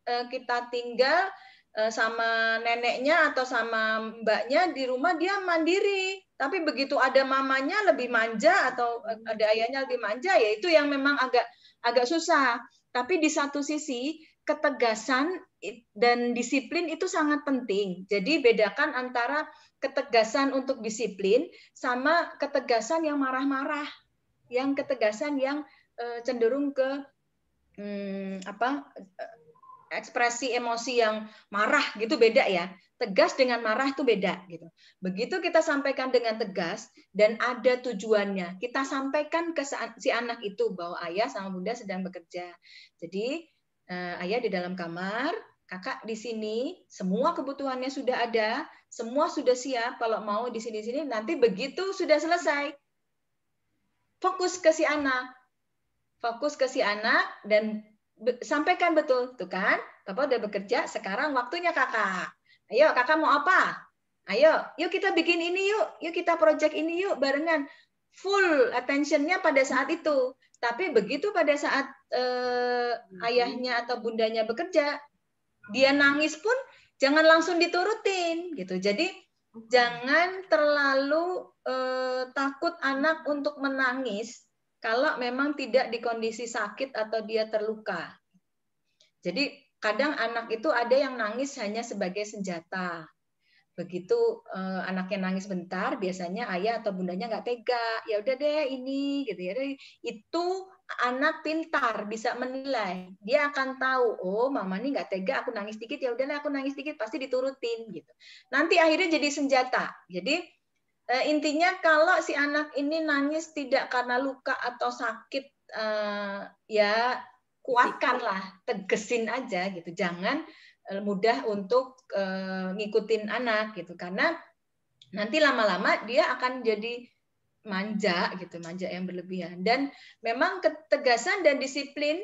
kita tinggal sama neneknya atau sama mbaknya di rumah dia mandiri, tapi begitu ada mamanya lebih manja atau ada ayahnya lebih manja, ya itu yang memang agak susah. Tapi di satu sisi ketegasan dan disiplin itu sangat penting. Jadi bedakan antara ketegasan untuk disiplin sama ketegasan yang marah-marah, yang ketegasan yang cenderung ke ekspresi emosi yang marah gitu, beda ya. Tegas dengan marah itu beda gitu. Begitu kita sampaikan dengan tegas dan ada tujuannya, kita sampaikan ke si anak itu bahwa ayah sama bunda sedang bekerja. Jadi ayah di dalam kamar, kakak di sini, semua kebutuhannya sudah ada, semua sudah siap. Kalau mau di sini-sini, nanti begitu sudah selesai, fokus ke si anak, dan sampaikan betul, tuh kan, Bapak udah bekerja, sekarang waktunya kakak. Ayo, kakak mau apa? Ayo, yuk kita bikin ini yuk kita project ini yuk barengan. Full attention-nya pada saat itu. Tapi begitu pada saat ayahnya atau bundanya bekerja, dia nangis pun jangan langsung diturutin gitu. Jadi jangan terlalu takut anak untuk menangis kalau memang tidak di kondisi sakit atau dia terluka. Jadi kadang anak itu ada yang nangis hanya sebagai senjata. Begitu anaknya nangis bentar, biasanya ayah atau bundanya nggak tega. Ya udah deh ini, gitu ya. Itu anak pintar, bisa menilai. Dia akan tahu, oh mama ini nggak tega, aku nangis dikit, ya udahlah aku nangis dikit, pasti diturutin gitu. Nanti akhirnya jadi senjata. Jadi intinya kalau si anak ini nangis tidak karena luka atau sakit, ya kuatkanlah, tegesin aja gitu. Jangan mudah untuk ngikutin anak gitu, karena nanti lama-lama dia akan jadi manja gitu, manja yang berlebihan. Dan memang ketegasan dan disiplin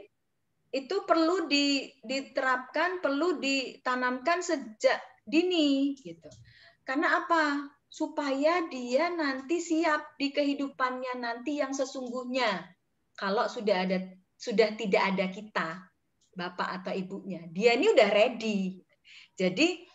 itu perlu diterapkan, perlu ditanamkan sejak dini gitu. Karena apa? Supaya dia nanti siap di kehidupannya nanti yang sesungguhnya. Kalau sudah tidak ada kita, bapak atau ibunya, dia ini udah ready. Jadi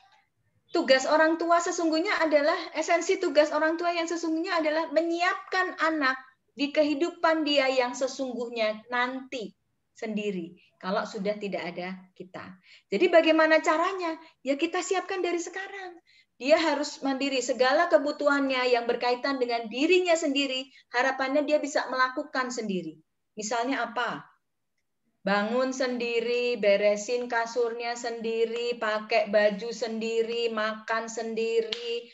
tugas orang tua sesungguhnya adalah, esensi tugas orang tua yang sesungguhnya adalah menyiapkan anak di kehidupan dia yang sesungguhnya nanti sendiri. Kalau sudah tidak ada kita. Jadi bagaimana caranya? Ya kita siapkan dari sekarang. Dia harus mandiri, segala kebutuhannya yang berkaitan dengan dirinya sendiri, harapannya dia bisa melakukan sendiri. Misalnya apa? Bangun sendiri, beresin kasurnya sendiri, pakai baju sendiri, makan sendiri,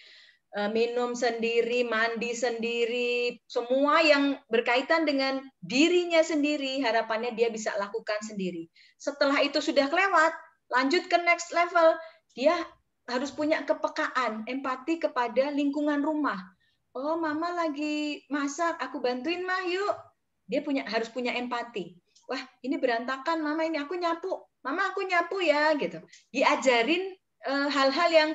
minum sendiri, mandi sendiri, semua yang berkaitan dengan dirinya sendiri, harapannya dia bisa lakukan sendiri. Setelah itu sudah kelewat, lanjut ke next level, dia harus punya kepekaan, empati kepada lingkungan rumah. Oh, mama lagi masak, aku bantuin mah yuk. Dia harus punya empati. Wah, ini berantakan, mama ini aku nyapu. Mama aku nyapu ya, gitu. Diajarin hal-hal yang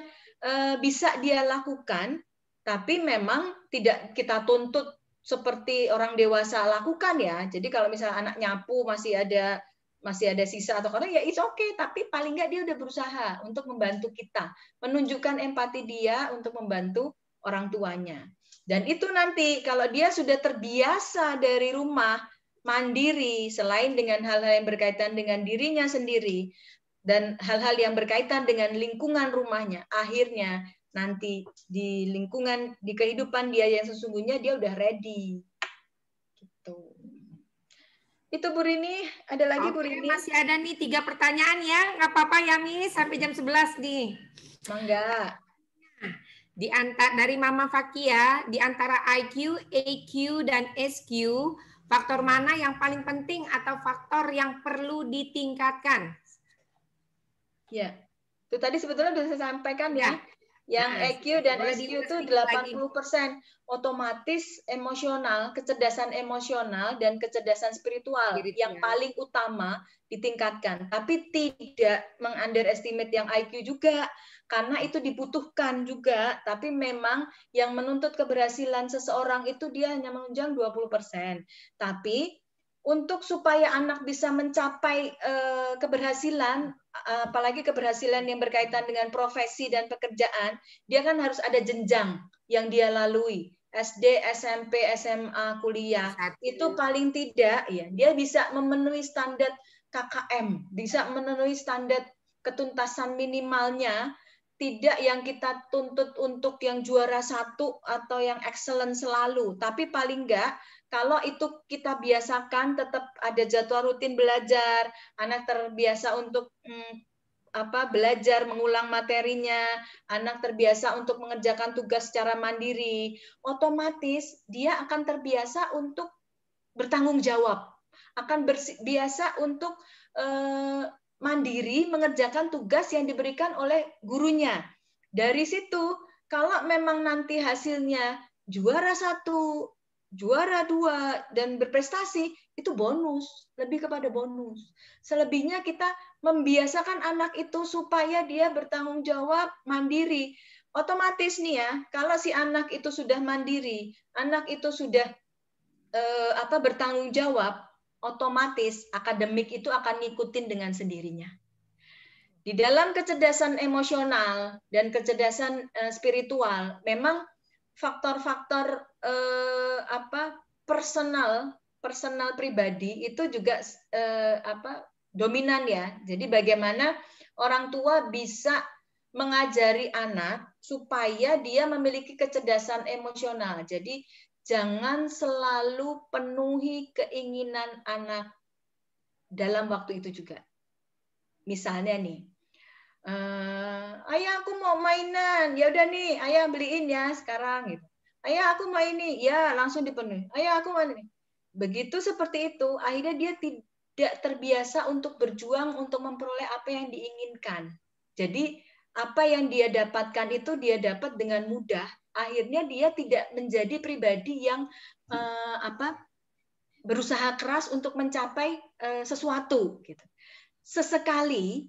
bisa dia lakukan, tapi memang tidak kita tuntut seperti orang dewasa lakukan ya. Jadi kalau misalnya anak nyapu masih ada sisa atau karena ya it's okay, tapi paling nggak dia udah berusaha untuk membantu kita, menunjukkan empati dia untuk membantu orang tuanya. Dan itu nanti kalau dia sudah terbiasa dari rumah mandiri, selain dengan hal-hal yang berkaitan dengan dirinya sendiri dan hal-hal yang berkaitan dengan lingkungan rumahnya, akhirnya nanti di lingkungan, di kehidupan dia yang sesungguhnya dia udah ready. Gitu. Itu Bu Rini, ada lagi Bu Oke, Rini? masih ada nih 3 pertanyaan ya. Nggak apa-apa ya, Mi, sampai jam 11 nih. Mangga. Dari Mama Fakia, di antara IQ, EQ, dan SQ, faktor mana yang paling penting atau faktor yang perlu ditingkatkan? Ya, itu tadi sebetulnya sudah saya sampaikan ya. Yang EQ dan SQ itu 80%. Otomatis emosional, kecerdasan emosional dan kecerdasan spiritual yang paling utama ditingkatkan. Tapi tidak meng-underestimate yang IQ juga, karena itu dibutuhkan juga. Tapi memang yang menuntut keberhasilan seseorang itu dia hanya menunjang 20%. Tapi untuk supaya anak bisa mencapai keberhasilan, apalagi keberhasilan yang berkaitan dengan profesi dan pekerjaan, dia kan harus ada jenjang yang dia lalui. SD, SMP, SMA, kuliah. Itu paling tidak ya, dia bisa memenuhi standar KKM, bisa memenuhi standar ketuntasan minimalnya, tidak yang kita tuntut untuk yang juara 1 atau yang excellent selalu, tapi paling enggak kalau itu kita biasakan tetap ada jadwal rutin belajar, anak terbiasa untuk belajar mengulang materinya, anak terbiasa untuk mengerjakan tugas secara mandiri, otomatis dia akan terbiasa untuk bertanggung jawab, akan biasa untuk mandiri mengerjakan tugas yang diberikan oleh gurunya. Dari situ, kalau memang nanti hasilnya juara 1, juara 2 dan berprestasi, itu bonus, lebih kepada bonus. Selebihnya kita membiasakan anak itu supaya dia bertanggung jawab, mandiri. Otomatis nih ya, kalau si anak itu sudah mandiri, anak itu sudah bertanggung jawab, otomatis akademik itu akan ngikutin dengan sendirinya. Di dalam kecerdasan emosional dan kecerdasan spiritual, memang faktor-faktor personal pribadi itu juga dominan ya. Jadi bagaimana orang tua bisa mengajari anak supaya dia memiliki kecerdasan emosional. Jadi jangan selalu penuhi keinginan anak dalam waktu itu juga. Misalnya nih, ayah aku mau mainan, ya udah nih, ayah beliin ya sekarang gitu. Ayah aku mau ini, ya langsung dipenuhi. Ayah aku mau ini. Begitu seperti itu, akhirnya dia tidak terbiasa untuk berjuang untuk memperoleh apa yang diinginkan. Jadi apa yang dia dapatkan itu dia dapat dengan mudah. Akhirnya dia tidak menjadi pribadi yang berusaha keras untuk mencapai sesuatu. Gitu. Sesekali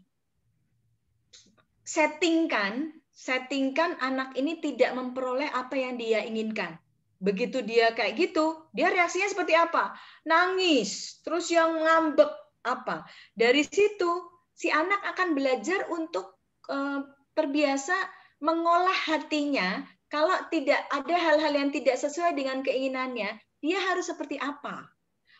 settingkan anak ini tidak memperoleh apa yang dia inginkan. Begitu dia kayak gitu, dia reaksinya seperti apa? Nangis, terus yang ngambek apa? Dari situ si anak akan belajar untuk terbiasa mengolah hatinya. Kalau tidak ada hal-hal yang tidak sesuai dengan keinginannya, dia harus seperti apa?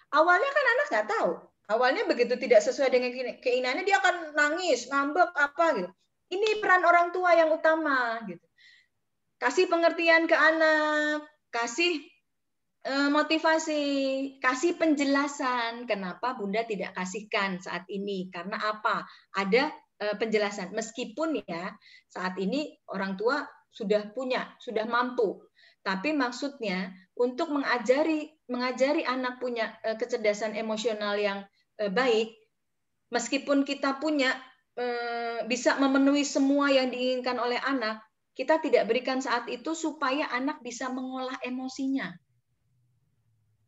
Awalnya kan anak nggak tahu. Awalnya begitu tidak sesuai dengan keinginannya, dia akan nangis, ngambek apa gitu. Ini peran orang tua yang utama gitu. Kasih pengertian ke anak, kasih motivasi, kasih penjelasan kenapa Bunda tidak kasihkan saat ini, karena apa? Ada penjelasan. Meskipun ya saat ini orang tua sudah mampu, tapi maksudnya untuk mengajari anak punya kecerdasan emosional yang baik, meskipun kita punya bisa memenuhi semua yang diinginkan oleh anak, kita tidak berikan saat itu supaya anak bisa mengolah emosinya.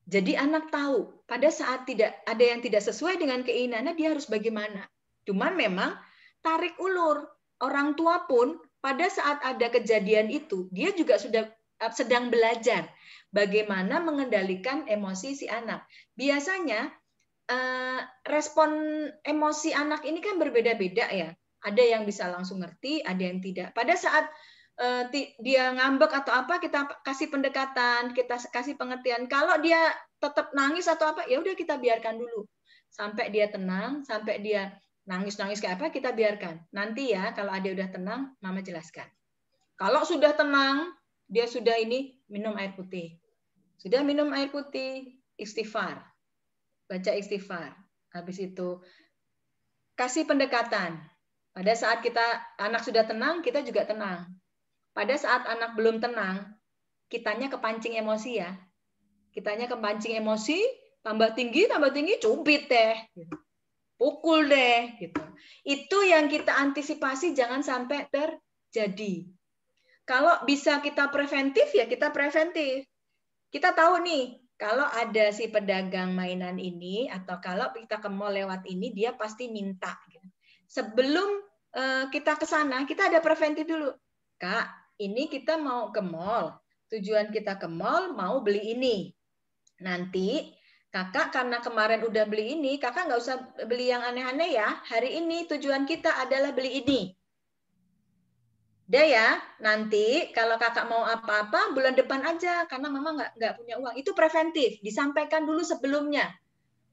Jadi anak tahu pada saat tidak ada yang tidak sesuai dengan keinginannya, dia harus bagaimana. Cuman memang tarik ulur. Orang tua pun pada saat ada kejadian itu, dia juga sudah sedang belajar bagaimana mengendalikan emosi si anak. Biasanya respon emosi anak ini kan berbeda-beda ya. Ada yang bisa langsung ngerti, ada yang tidak. Pada saat dia ngambek atau apa, kita kasih pendekatan, kita kasih pengertian. Kalau dia tetap nangis atau apa, ya udah kita biarkan dulu sampai dia tenang, sampai dia nangis kayak apa kita biarkan. Nanti ya kalau dia udah tenang, Mama jelaskan. Kalau sudah tenang, dia sudah ini minum air putih. Sudah minum air putih, istighfar. baca istighfar. Habis itu kasih pendekatan. Pada saat anak sudah tenang, kita juga tenang. Pada saat anak belum tenang, kitanya kepancing emosi ya. Kitanya kepancing emosi, tambah tinggi, cubit deh. Pukul deh. Gitu. Itu yang kita antisipasi jangan sampai terjadi. Kalau bisa kita preventif, ya kita preventif. Kita tahu nih, kalau ada si pedagang mainan ini, atau kalau kita ke mall lewat ini, dia pasti minta. Sebelum kita ke sana, kita ada preventif dulu. Kak, ini kita mau ke mall. Tujuan kita ke mall mau beli ini. Nanti kakak karena kemarin udah beli ini, kakak nggak usah beli yang aneh-aneh ya. Hari ini tujuan kita adalah beli ini. Udah ya, nanti kalau kakak mau apa-apa bulan depan aja, karena mama nggak punya uang. Itu preventif, disampaikan dulu sebelumnya.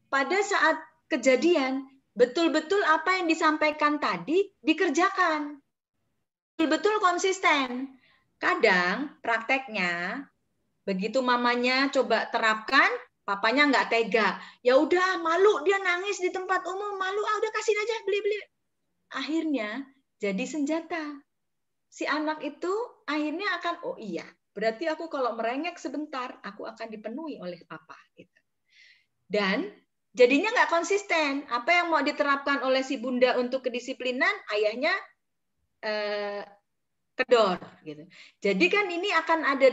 Pada saat kejadian, betul-betul apa yang disampaikan tadi dikerjakan. Betul-betul konsisten. Kadang prakteknya, begitu mamanya coba terapkan, papanya nggak tega. Ya udah, malu dia nangis di tempat umum, malu, udah kasih aja, beli-beli. Akhirnya jadi senjata. Si anak itu akhirnya akan, oh iya, berarti aku kalau merengek sebentar, aku akan dipenuhi oleh papa. Gitu. Dan jadinya nggak konsisten. Apa yang mau diterapkan oleh si bunda untuk kedisiplinan, ayahnya kedor. Gitu. Jadi kan ini akan ada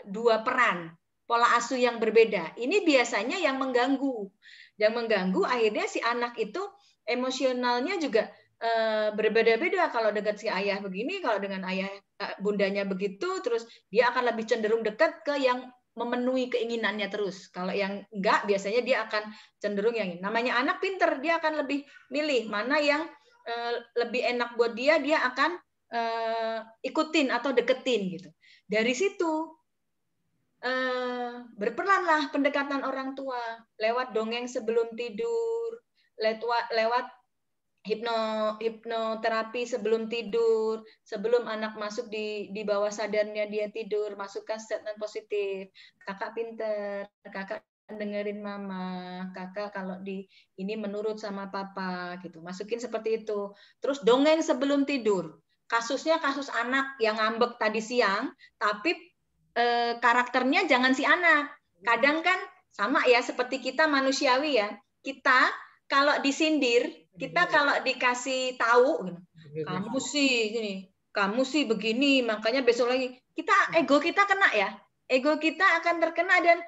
dua peran, pola asuh yang berbeda. Ini biasanya yang mengganggu. Yang mengganggu akhirnya si anak itu emosionalnya juga berbeda-beda. Kalau dekat si ayah begini, kalau dengan ayah bundanya begitu, terus dia akan lebih cenderung dekat ke yang memenuhi keinginannya terus. Kalau yang enggak, biasanya dia akan cenderung yang ini. Namanya anak pinter, dia akan lebih milih mana yang lebih enak buat dia akan ikutin atau deketin gitu. Dari situ berperanlah pendekatan orang tua lewat dongeng sebelum tidur, lewat hipnoterapi sebelum tidur, sebelum anak masuk di bawah sadarnya dia tidur, masukkan statement positif. Kakak pinter, kakak dengerin mama, kakak kalau ini menurut sama papa gitu. Masukin seperti itu. Terus dongeng sebelum tidur. Kasusnya kasus anak yang ngambek tadi siang, tapi karakternya jangan si anak. Kadang kan sama ya seperti kita manusiawi ya. Kita kalau disindir, kita kalau dikasih tahu, kamu sih begini, makanya besok lagi ego kita kena ya, ego kita akan terkena dan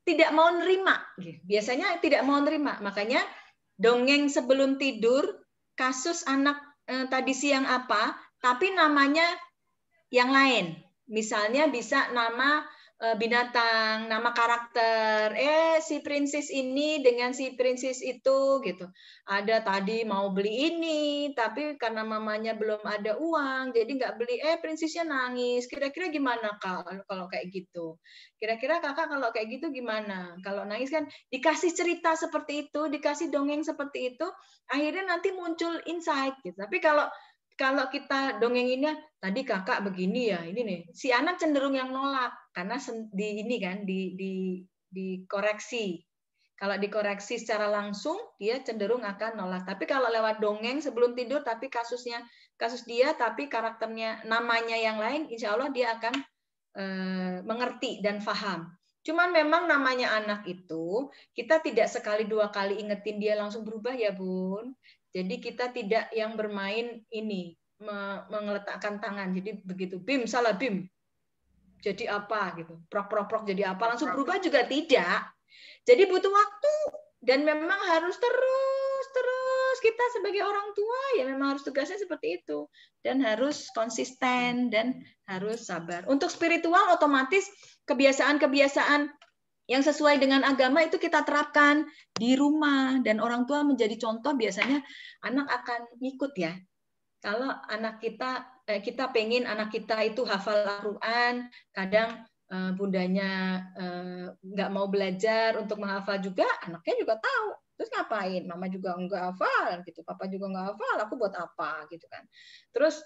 tidak mau nerima. Biasanya tidak mau nerima, makanya dongeng sebelum tidur, kasus anak tadi siang apa, tapi namanya yang lain, misalnya bisa nama binatang, nama karakter, si prinses ini dengan si prinses itu gitu. Ada tadi mau beli ini, tapi karena mamanya belum ada uang, jadi nggak beli. Prinsesnya nangis. Kira-kira gimana Kak kalau kayak gitu? Kira-kira kakak kalau kayak gitu gimana? Kalau nangis kan dikasih cerita seperti itu, dikasih dongeng seperti itu, akhirnya nanti muncul insight gitu. Tapi kalau kita dongenginnya tadi kakak begini ya, ini nih si anak cenderung yang nolak karena dikoreksi. Kalau dikoreksi secara langsung dia cenderung akan nolak. Tapi kalau lewat dongeng sebelum tidur tapi kasus dia tapi karakternya namanya yang lain, insya Allah dia akan mengerti dan paham. Cuman memang namanya anak itu kita tidak sekali dua kali ingetin dia langsung berubah ya Bun. Jadi kita tidak yang bermain ini mengeletakkan tangan. Jadi begitu bim salah bim. Jadi apa gitu. Prok jadi apa langsung berubah juga tidak. Jadi butuh waktu dan memang harus terus kita sebagai orang tua ya memang harus tugasnya seperti itu dan harus konsisten dan harus sabar. Untuk spiritual otomatis kebiasaan-kebiasaan yang sesuai dengan agama itu kita terapkan di rumah dan orang tua menjadi contoh, biasanya anak akan ngikut ya. Kalau anak kita pengen anak kita itu hafal Al-Quran, kadang bundanya nggak mau belajar untuk menghafal juga, anaknya juga tahu. Terus ngapain? Mama juga nggak hafal gitu, papa juga nggak hafal, aku buat apa gitu kan. Terus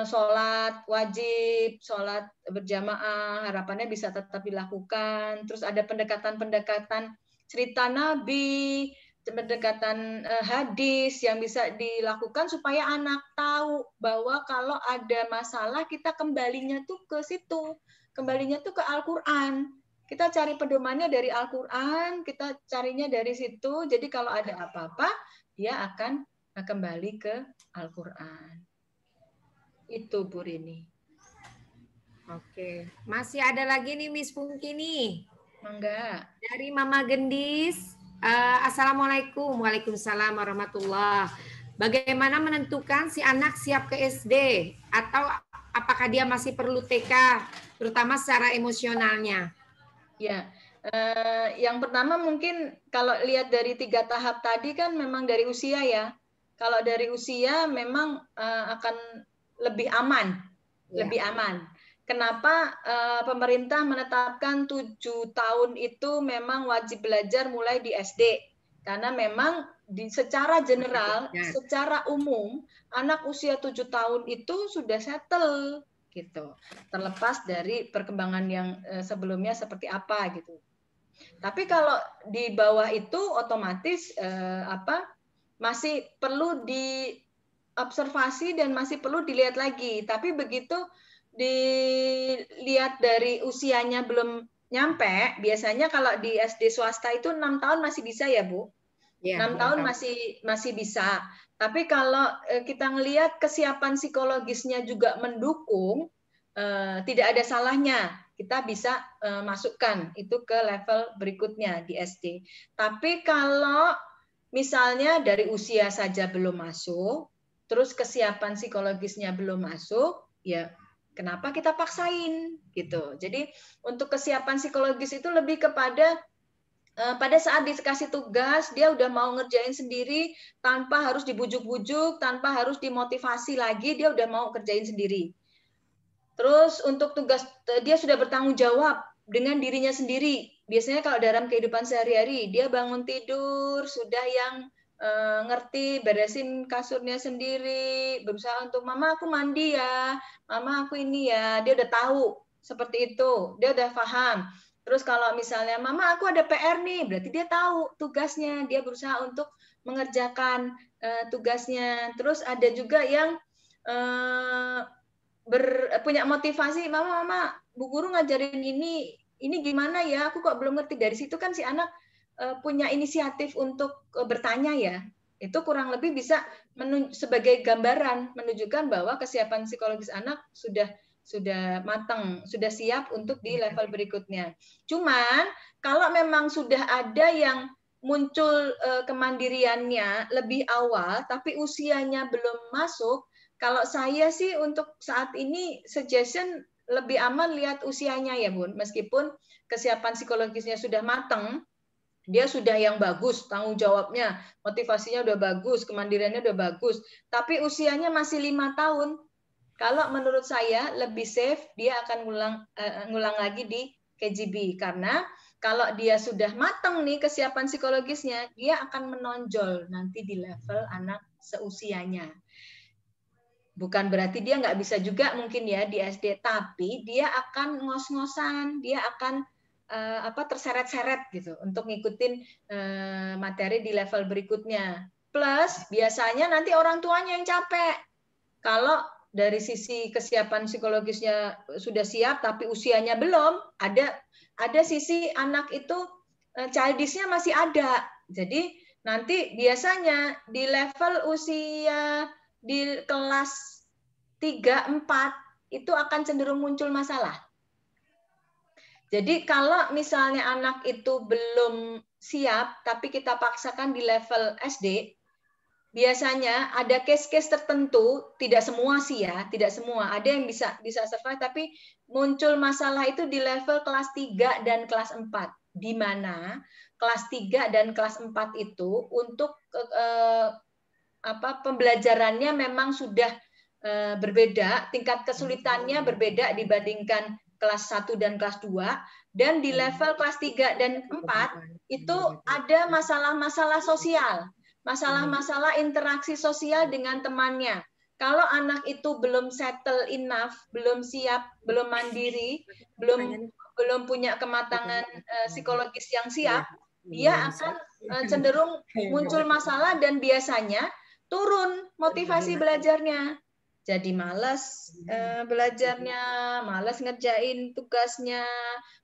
sholat wajib, sholat berjamaah, harapannya bisa tetap dilakukan. Terus ada pendekatan-pendekatan cerita Nabi, pendekatan hadis yang bisa dilakukan supaya anak tahu bahwa kalau ada masalah kita kembalinya tuh ke situ, kembalinya tuh ke Al-Quran. Kita cari pedomannya dari Al-Quran, kita carinya dari situ. Jadi kalau ada apa-apa, dia akan kembali ke Al-Quran. Itu Bu Rini. Oke, masih ada lagi nih Miss Pungki nih. Mangga. Dari Mama Gendis. Assalamualaikum. Waalaikumsalam warahmatullah. Bagaimana menentukan si anak siap ke SD atau apakah dia masih perlu TK, terutama secara emosionalnya? Ya, yang pertama mungkin kalau lihat dari 3 tahap tadi kan memang dari usia ya. Kalau dari usia memang akan lebih aman, lebih aman. Kenapa pemerintah menetapkan 7 tahun itu memang wajib belajar mulai di SD? Karena memang secara general, secara umum, anak usia 7 tahun itu sudah settle gitu. Terlepas dari perkembangan yang sebelumnya seperti apa gitu. Tapi kalau di bawah itu otomatis masih perlu diobservasi dan masih perlu dilihat lagi. Tapi begitu dilihat dari usianya belum nyampe, biasanya kalau di SD swasta itu 6 tahun masih bisa ya Bu? 6 tahun masih bisa. Tapi kalau kita ngelihat kesiapan psikologisnya juga mendukung, tidak ada salahnya kita bisa masukkan itu ke level berikutnya di SD. Tapi kalau misalnya dari usia saja belum masuk, terus kesiapan psikologisnya belum masuk, ya kenapa kita paksain gitu. Jadi untuk kesiapan psikologis itu lebih kepada pada saat dikasih tugas dia udah mau ngerjain sendiri tanpa harus dibujuk-bujuk, tanpa harus dimotivasi lagi, dia udah mau kerjain sendiri. Terus untuk tugas dia sudah bertanggung jawab dengan dirinya sendiri. Biasanya kalau dalam kehidupan sehari-hari dia bangun tidur sudah yang ngerti beresin kasurnya sendiri, berusaha untuk mama aku mandi ya, mama aku ini ya, dia udah tahu seperti itu, dia udah paham. Terus kalau misalnya mama aku ada PR nih, berarti dia tahu tugasnya, dia berusaha untuk mengerjakan tugasnya. Terus ada juga yang punya motivasi, mama Bu Guru ngajarin ini gimana ya, aku kok belum ngerti. Dari situ kan si anak punya inisiatif untuk bertanya ya. Itu kurang lebih bisa sebagai gambaran menunjukkan bahwa kesiapan psikologis anak sudah matang, sudah siap untuk di level berikutnya. Cuman kalau memang sudah ada yang muncul kemandiriannya lebih awal tapi usianya belum masuk, kalau saya sih untuk saat ini suggestion lebih aman lihat usianya ya Bun. Meskipun kesiapan psikologisnya sudah matang, dia sudah yang bagus, tanggung jawabnya, motivasinya udah bagus, kemandiriannya udah bagus, tapi usianya masih 5 tahun. Kalau menurut saya lebih safe dia akan ngulang lagi di KGB, karena kalau dia sudah matang nih kesiapan psikologisnya, dia akan menonjol nanti di level anak seusianya. Bukan berarti dia nggak bisa juga mungkin ya di SD, tapi dia akan ngos-ngosan, dia akan terseret-seret gitu untuk ngikutin materi di level berikutnya. Plus biasanya nanti orang tuanya yang capek. Kalau dari sisi kesiapan psikologisnya sudah siap tapi usianya belum, ada sisi anak itu childish-nya masih ada. Jadi nanti biasanya di level usia di kelas 3, 4 itu akan cenderung muncul masalah. Jadi kalau misalnya anak itu belum siap, tapi kita paksakan di level SD, biasanya ada case-case tertentu, tidak semua sih ya, tidak semua. Ada yang bisa survive, tapi muncul masalah itu di level kelas 3 dan kelas 4. Di mana kelas 3 dan kelas 4 itu untuk pembelajarannya memang sudah berbeda, tingkat kesulitannya berbeda dibandingkan kelas 1 dan kelas 2, dan di level kelas 3 dan 4 itu ada masalah-masalah sosial, masalah-masalah interaksi sosial dengan temannya. Kalau anak itu belum settle enough, belum siap, belum mandiri, belum punya kematangan psikologis yang siap, dia akan cenderung muncul masalah dan biasanya turun motivasi belajarnya. Jadi malas belajarnya, malas ngerjain tugasnya,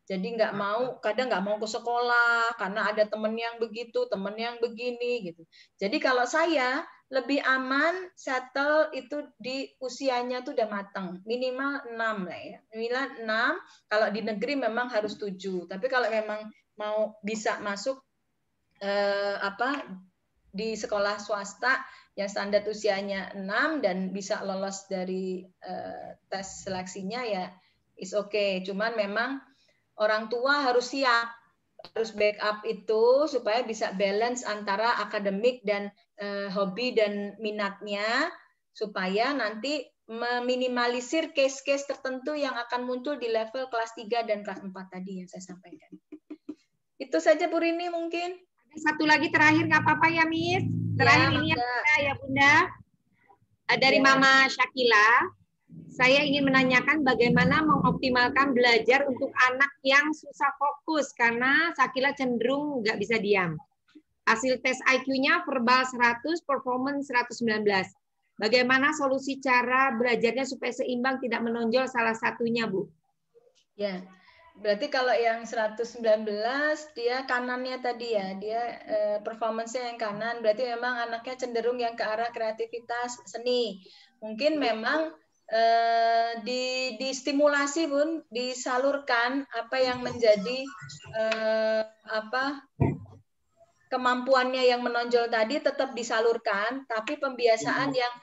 jadi nggak mau, kadang nggak mau ke sekolah karena ada temen yang begitu, temen yang begini gitu. Jadi kalau saya lebih aman settle itu di usianya tuh udah matang, minimal 6 lah ya, minimal 6. Kalau di negeri memang harus 7, tapi kalau memang mau bisa masuk di sekolah swasta yang standar usianya 6 dan bisa lolos dari tes seleksinya ya is okay. Cuman memang orang tua harus siap, harus backup itu supaya bisa balance antara akademik dan hobi dan minatnya, supaya nanti meminimalisir case-case tertentu yang akan muncul di level kelas 3 dan kelas 4 tadi yang saya sampaikan. Itu saja Bu Rini mungkin. Satu lagi terakhir nggak apa-apa ya Miss? Terakhir Ya, ini ya Bunda. Dari Mama Syakila, saya ingin menanyakan bagaimana mengoptimalkan belajar untuk anak yang susah fokus karena Syakila cenderung nggak bisa diam. Hasil tes IQ-nya verbal 100, performance 119. Bagaimana solusi cara belajarnya supaya seimbang tidak menonjol salah satunya, Bu? Ya. Berarti kalau yang 119 dia kanannya tadi ya, dia performance-nya yang kanan, berarti memang anaknya cenderung yang ke arah kreativitas seni. Mungkin memang distimulasi Bun, disalurkan apa yang menjadi kemampuannya yang menonjol tadi tetap disalurkan, tapi pembiasaan yang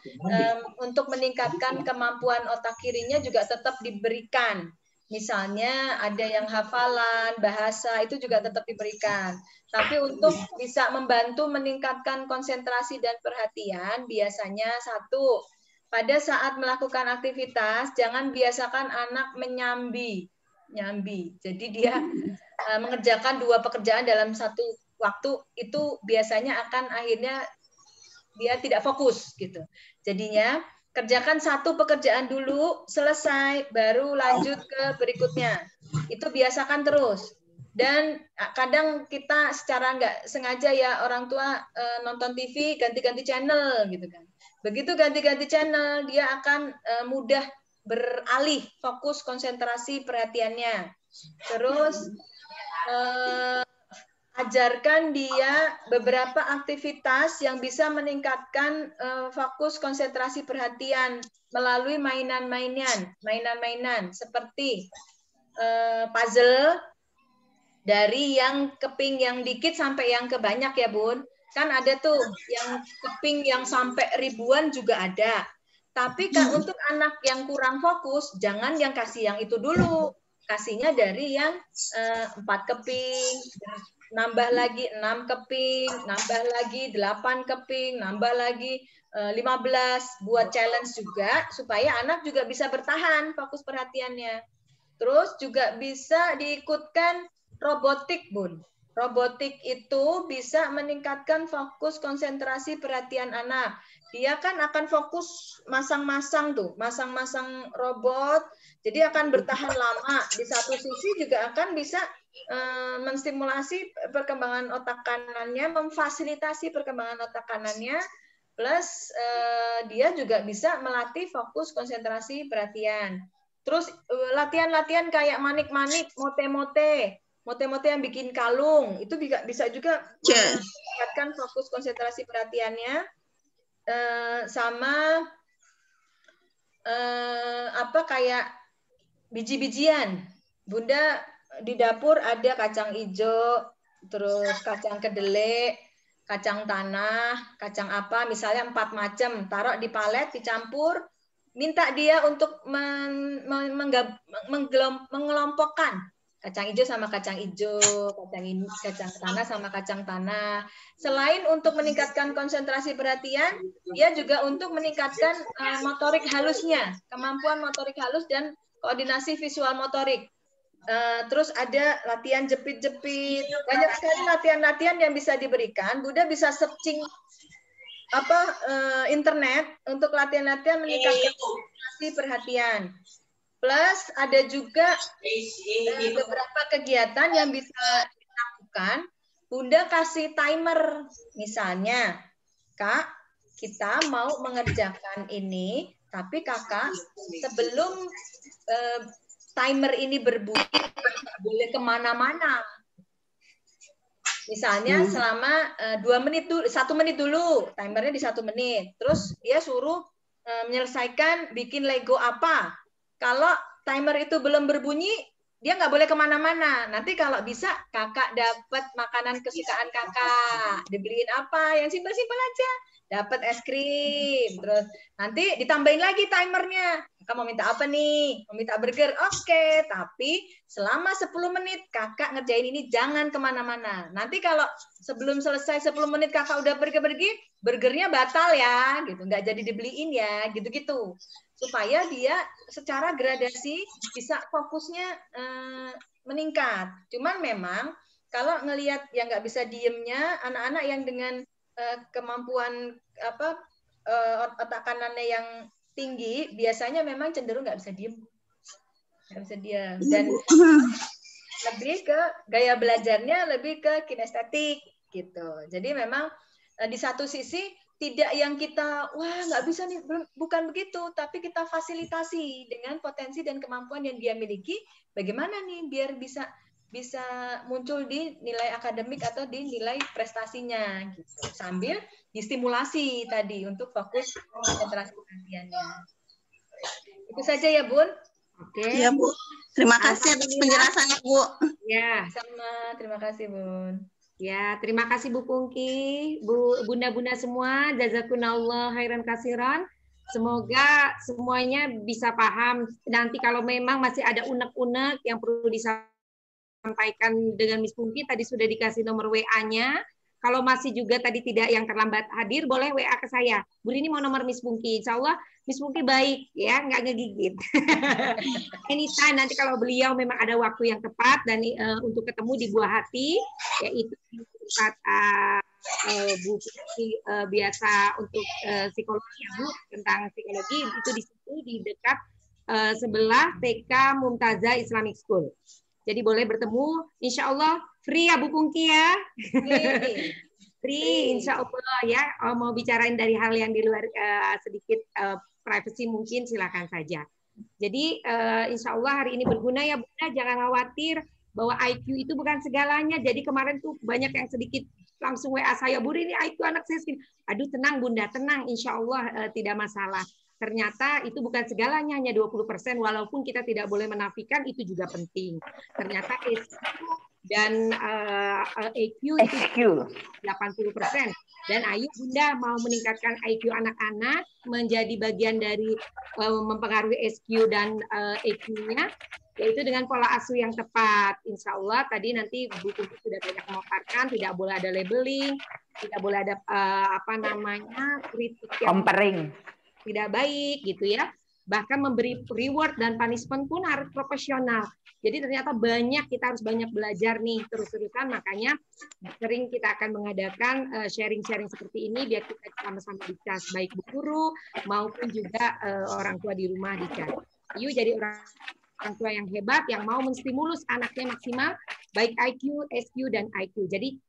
untuk meningkatkan kemampuan otak kirinya juga tetap diberikan. Misalnya ada yang hafalan, bahasa, itu juga tetap diberikan. Tapi untuk bisa membantu meningkatkan konsentrasi dan perhatian, biasanya satu, pada saat melakukan aktivitas, jangan biasakan anak menyambi. Jadi dia mengerjakan 2 pekerjaan dalam satu waktu, itu biasanya akan akhirnya dia tidak fokus gitu. Jadinya kerjakan 1 pekerjaan dulu, selesai, baru lanjut ke berikutnya. Itu biasakan terus. Dan kadang kita secara nggak sengaja ya orang tua nonton TV ganti-ganti channel gitu kan. Begitu ganti-ganti channel, dia akan mudah beralih fokus konsentrasi perhatiannya. Terus ajarkan dia beberapa aktivitas yang bisa meningkatkan fokus konsentrasi perhatian melalui mainan-mainan seperti puzzle, dari yang keping yang dikit sampai yang ke banyak ya Bun. Kan ada tuh yang keping yang sampai ribuan juga ada. Tapi kan untuk anak yang kurang fokus, jangan yang kasih yang itu dulu. Kasihnya dari yang 4 keping, nambah lagi 6 keping, nambah lagi 8 keping, nambah lagi 15, buat challenge juga supaya anak juga bisa bertahan fokus perhatiannya. Terus juga bisa diikutkan robotik, Bun. Robotik itu bisa meningkatkan fokus konsentrasi perhatian anak. Dia kan akan fokus masang-masang robot, jadi akan bertahan lama. Di satu sisi juga akan bisa menstimulasi perkembangan otak kanannya, memfasilitasi perkembangan otak kanannya, plus dia juga bisa melatih fokus konsentrasi perhatian. Terus latihan-latihan kayak manik-manik, mote-mote yang bikin kalung, itu bisa juga meningkatkan fokus konsentrasi perhatiannya. Sama kayak biji-bijian. Bunda di dapur ada kacang hijau, terus kacang kedelai, kacang tanah, kacang apa, misalnya 4 macam, taruh di palet, dicampur, minta dia untuk mengelompokkan kacang hijau sama kacang hijau, kacang tanah sama kacang tanah. Selain untuk meningkatkan konsentrasi perhatian, dia juga untuk meningkatkan motorik halusnya, kemampuan motorik halus dan koordinasi visual motorik. Terus ada latihan jepit-jepit, banyak sekali latihan-latihan yang bisa diberikan. Bunda bisa searching internet untuk latihan-latihan meningkatkan konsentrasi perhatian. Plus ada juga beberapa kegiatan yang bisa dilakukan. Bunda kasih timer. Misalnya, Kak, kita mau mengerjakan ini, tapi Kakak sebelum timer ini berbunyi, nggak boleh kemana-mana. Misalnya selama 2 menit dulu, 1 menit dulu, timernya di 1 menit. Terus dia suruh menyelesaikan bikin Lego apa. Kalau timer itu belum berbunyi, dia nggak boleh kemana-mana. Nanti kalau bisa kakak dapat makanan kesukaan kakak, dibeliin apa yang simpel-simpel aja. Dapat es krim, terus nanti ditambahin lagi timernya. Kakak mau minta apa nih? Mau minta burger? Oke, tapi selama 10 menit kakak ngerjain ini jangan kemana-mana. Nanti kalau sebelum selesai 10 menit kakak udah pergi, burgernya batal ya, gitu. Nggak jadi dibeliin ya, gitu-gitu. Supaya dia secara gradasi bisa fokusnya meningkat. Cuman memang kalau ngelihat yang nggak bisa diemnya, anak-anak yang dengan kemampuan otak kanannya yang tinggi biasanya memang cenderung nggak bisa diem, dan lebih ke gaya belajarnya lebih ke kinestetik gitu. Jadi memang di satu sisi tidak yang kita wah nggak bisa nih, bukan begitu, tapi kita fasilitasi dengan potensi dan kemampuan yang dia miliki, bagaimana nih biar bisa muncul di nilai akademik atau di nilai prestasinya gitu. Sambil distimulasi tadi untuk fokus konsentrasi perhatiannya. Itu saja ya, Bun. Oke. Iya, Bu. Terima kasih atas penjelasannya, Bu. Ya. Sama, terima kasih, Bun. Ya, terima kasih Bu Pungki, Bunda-bunda semua, jazakunallah khairan kasiran. Semoga semuanya bisa paham. Nanti kalau memang masih ada unek-unek yang perlu disampaikan dengan Miss Pungki, tadi sudah dikasih nomor WA-nya. Kalau masih juga tadi tidak yang terlambat hadir, boleh WA ke saya. Bu ini mau nomor Miss Pungki. Insya Allah Miss Pungki baik, ya, nggak ngegigit. Anytime, nanti kalau beliau memang ada waktu yang tepat dan untuk ketemu di Buah Hati, yaitu tempat Bu Pungki biasa untuk psikologi, ya Bu, tentang psikologi, itu di situ di dekat sebelah TK Mumtazah Islamic School. Jadi boleh bertemu, insya Allah free ya Bu Pungki ya. Free, insya Allah ya. Mau bicarain dari hal yang di luar sedikit privacy mungkin silakan saja. Jadi insya Allah hari ini berguna ya Bunda, jangan khawatir bahwa IQ itu bukan segalanya. Jadi kemarin tuh banyak yang sedikit langsung WA saya, Bu ini IQ anak saya segini. Aduh tenang Bunda, tenang, insya Allah tidak masalah. Ternyata itu bukan segalanya, hanya 20%, walaupun kita tidak boleh menafikan itu juga penting. Ternyata EQ dan EQ itu 80%. Dan ayo Bunda mau meningkatkan IQ anak-anak menjadi bagian dari mempengaruhi SQ dan EQ-nya, yaitu dengan pola asuh yang tepat. Insya Allah tadi nanti buku sudah banyak memaparkan, tidak boleh ada labeling, tidak boleh ada kritik yang comparing tidak baik gitu ya. Bahkan memberi reward dan punishment pun harus profesional. Jadi ternyata kita harus banyak belajar nih terus-terusan, makanya sering kita akan mengadakan sharing-sharing seperti ini biar kita sama-sama dicas, baik bu guru maupun juga orang tua di rumah dicas. Yuk jadi orang tua yang hebat yang mau menstimulus anaknya maksimal baik IQ, SQ dan IQ. Jadi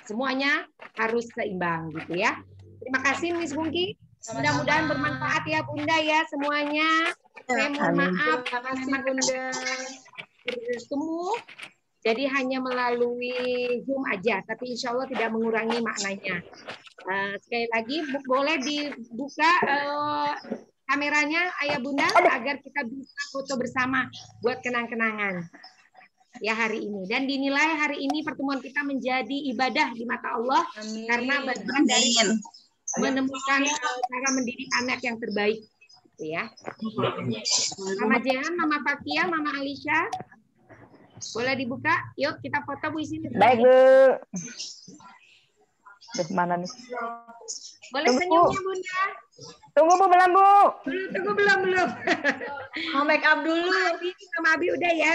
semuanya harus seimbang gitu ya. Terima kasih Miss Pungki. Mudah-mudahan bermanfaat ya Bunda ya semuanya. Saya mohon maaf karena Bunda bertemu jadi hanya melalui Zoom aja, tapi insya Allah tidak mengurangi maknanya. Sekali lagi boleh dibuka kameranya Ayah Bunda agar kita bisa foto bersama buat kenang-kenangan ya hari ini, dan dinilai hari ini pertemuan kita menjadi ibadah di mata Allah. Amin. Karena bagian dari menemukan cara mendidik anak yang terbaik, gitu ya. Mama Jehan, Mama Fakia, Mama Alisha, boleh dibuka? Yuk kita foto Bu sini. Baik Bu. Mana nih? Boleh senyumnya Bunda. Tunggu Bu, belum Bu. Tunggu belum. Mau make up dulu. Sama Abi udah ya.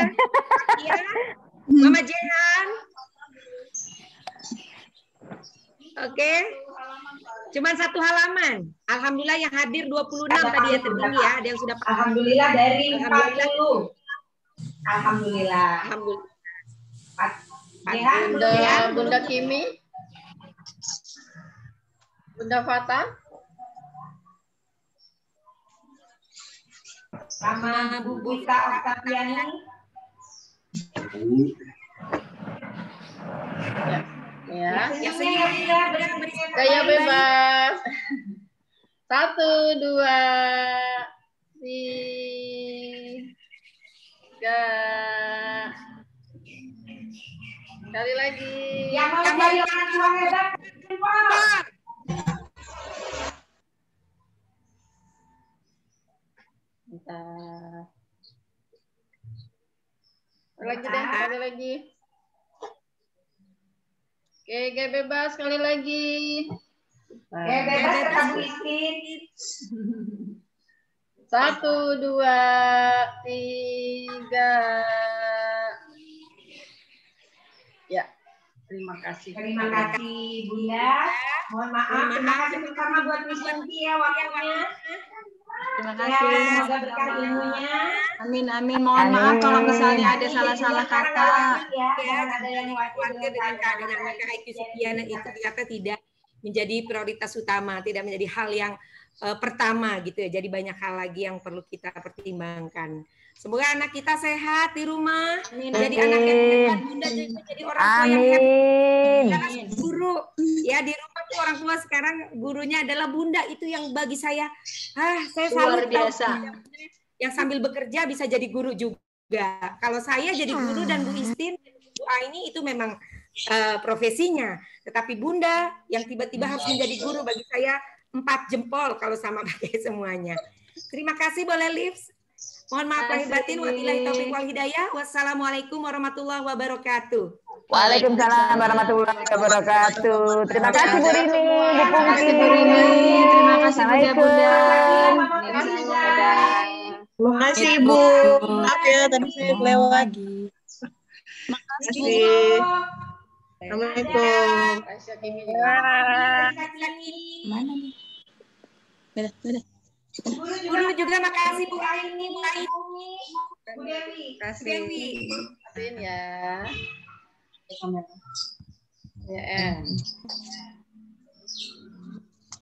Fakia, Mama Jehan. Oke. Cuman 1 halaman. Alhamdulillah yang hadir 26 tadi ya tertinggi ya. Ada yang sudah Alhamdulillah dari 40. Alhamdulillah. Bunda Kimi, Bunda Fata, sama Bu Buta Oktaviani. Ya. Ya, senyum ya, Gaya bebas. 1, 2, 3. Sekali lagi. Yang mau jadi orang tua hebat, Bentar. Sekali lagi. Oke, gaya bebas sekali lagi. gaya bebas kamu isin. 1, 2, 3. Ya, terima kasih. Terima kasih Bunda. Mohon maaf, terima kasih pertama buat Miss Yanti ya waktunya. Terima Ya, kasih. semoga berkah ilmunya. Amin, amin. Mohon maaf kalau misalnya ada salah-salah kata. Ya, jangan ada yang khawatir dengan keadaan mereka IQ sekian itu ternyata tidak menjadi prioritas utama, tidak menjadi hal yang pertama gitu ya. Jadi banyak hal lagi yang perlu kita pertimbangkan. Semoga anak kita sehat di rumah, jadi anak yang hebat, Bunda juga jadi orang tua yang hebat. Karena guru ya di rumah tuh orang tua sekarang gurunya adalah Bunda, itu yang bagi saya Luar biasa. Yang sambil bekerja bisa jadi guru juga. Kalau saya jadi guru dan Bu Istin, Bu Aini itu memang profesinya. Tetapi Bunda yang tiba-tiba harus menjadi guru bagi saya 4 jempol kalau sama pakai semuanya. Terima kasih, boleh Lips. Mohon maaf lahir batin, wabillahi taufiq wal hidayah. Wassalamualaikum warahmatullahi wabarakatuh. Waalaikumsalam warahmatullahi wabarakatuh. Terima kasih Bu Rini, Bu Pungki. Terima kasih Bunda. Terima kasih Ibu. Maaf ya tadi saya lewat. Makasih. Assalamualaikum. Mana nih? Guru juga makasih Bu Aini, Bu Dewi. Terima kasih ya. Ya.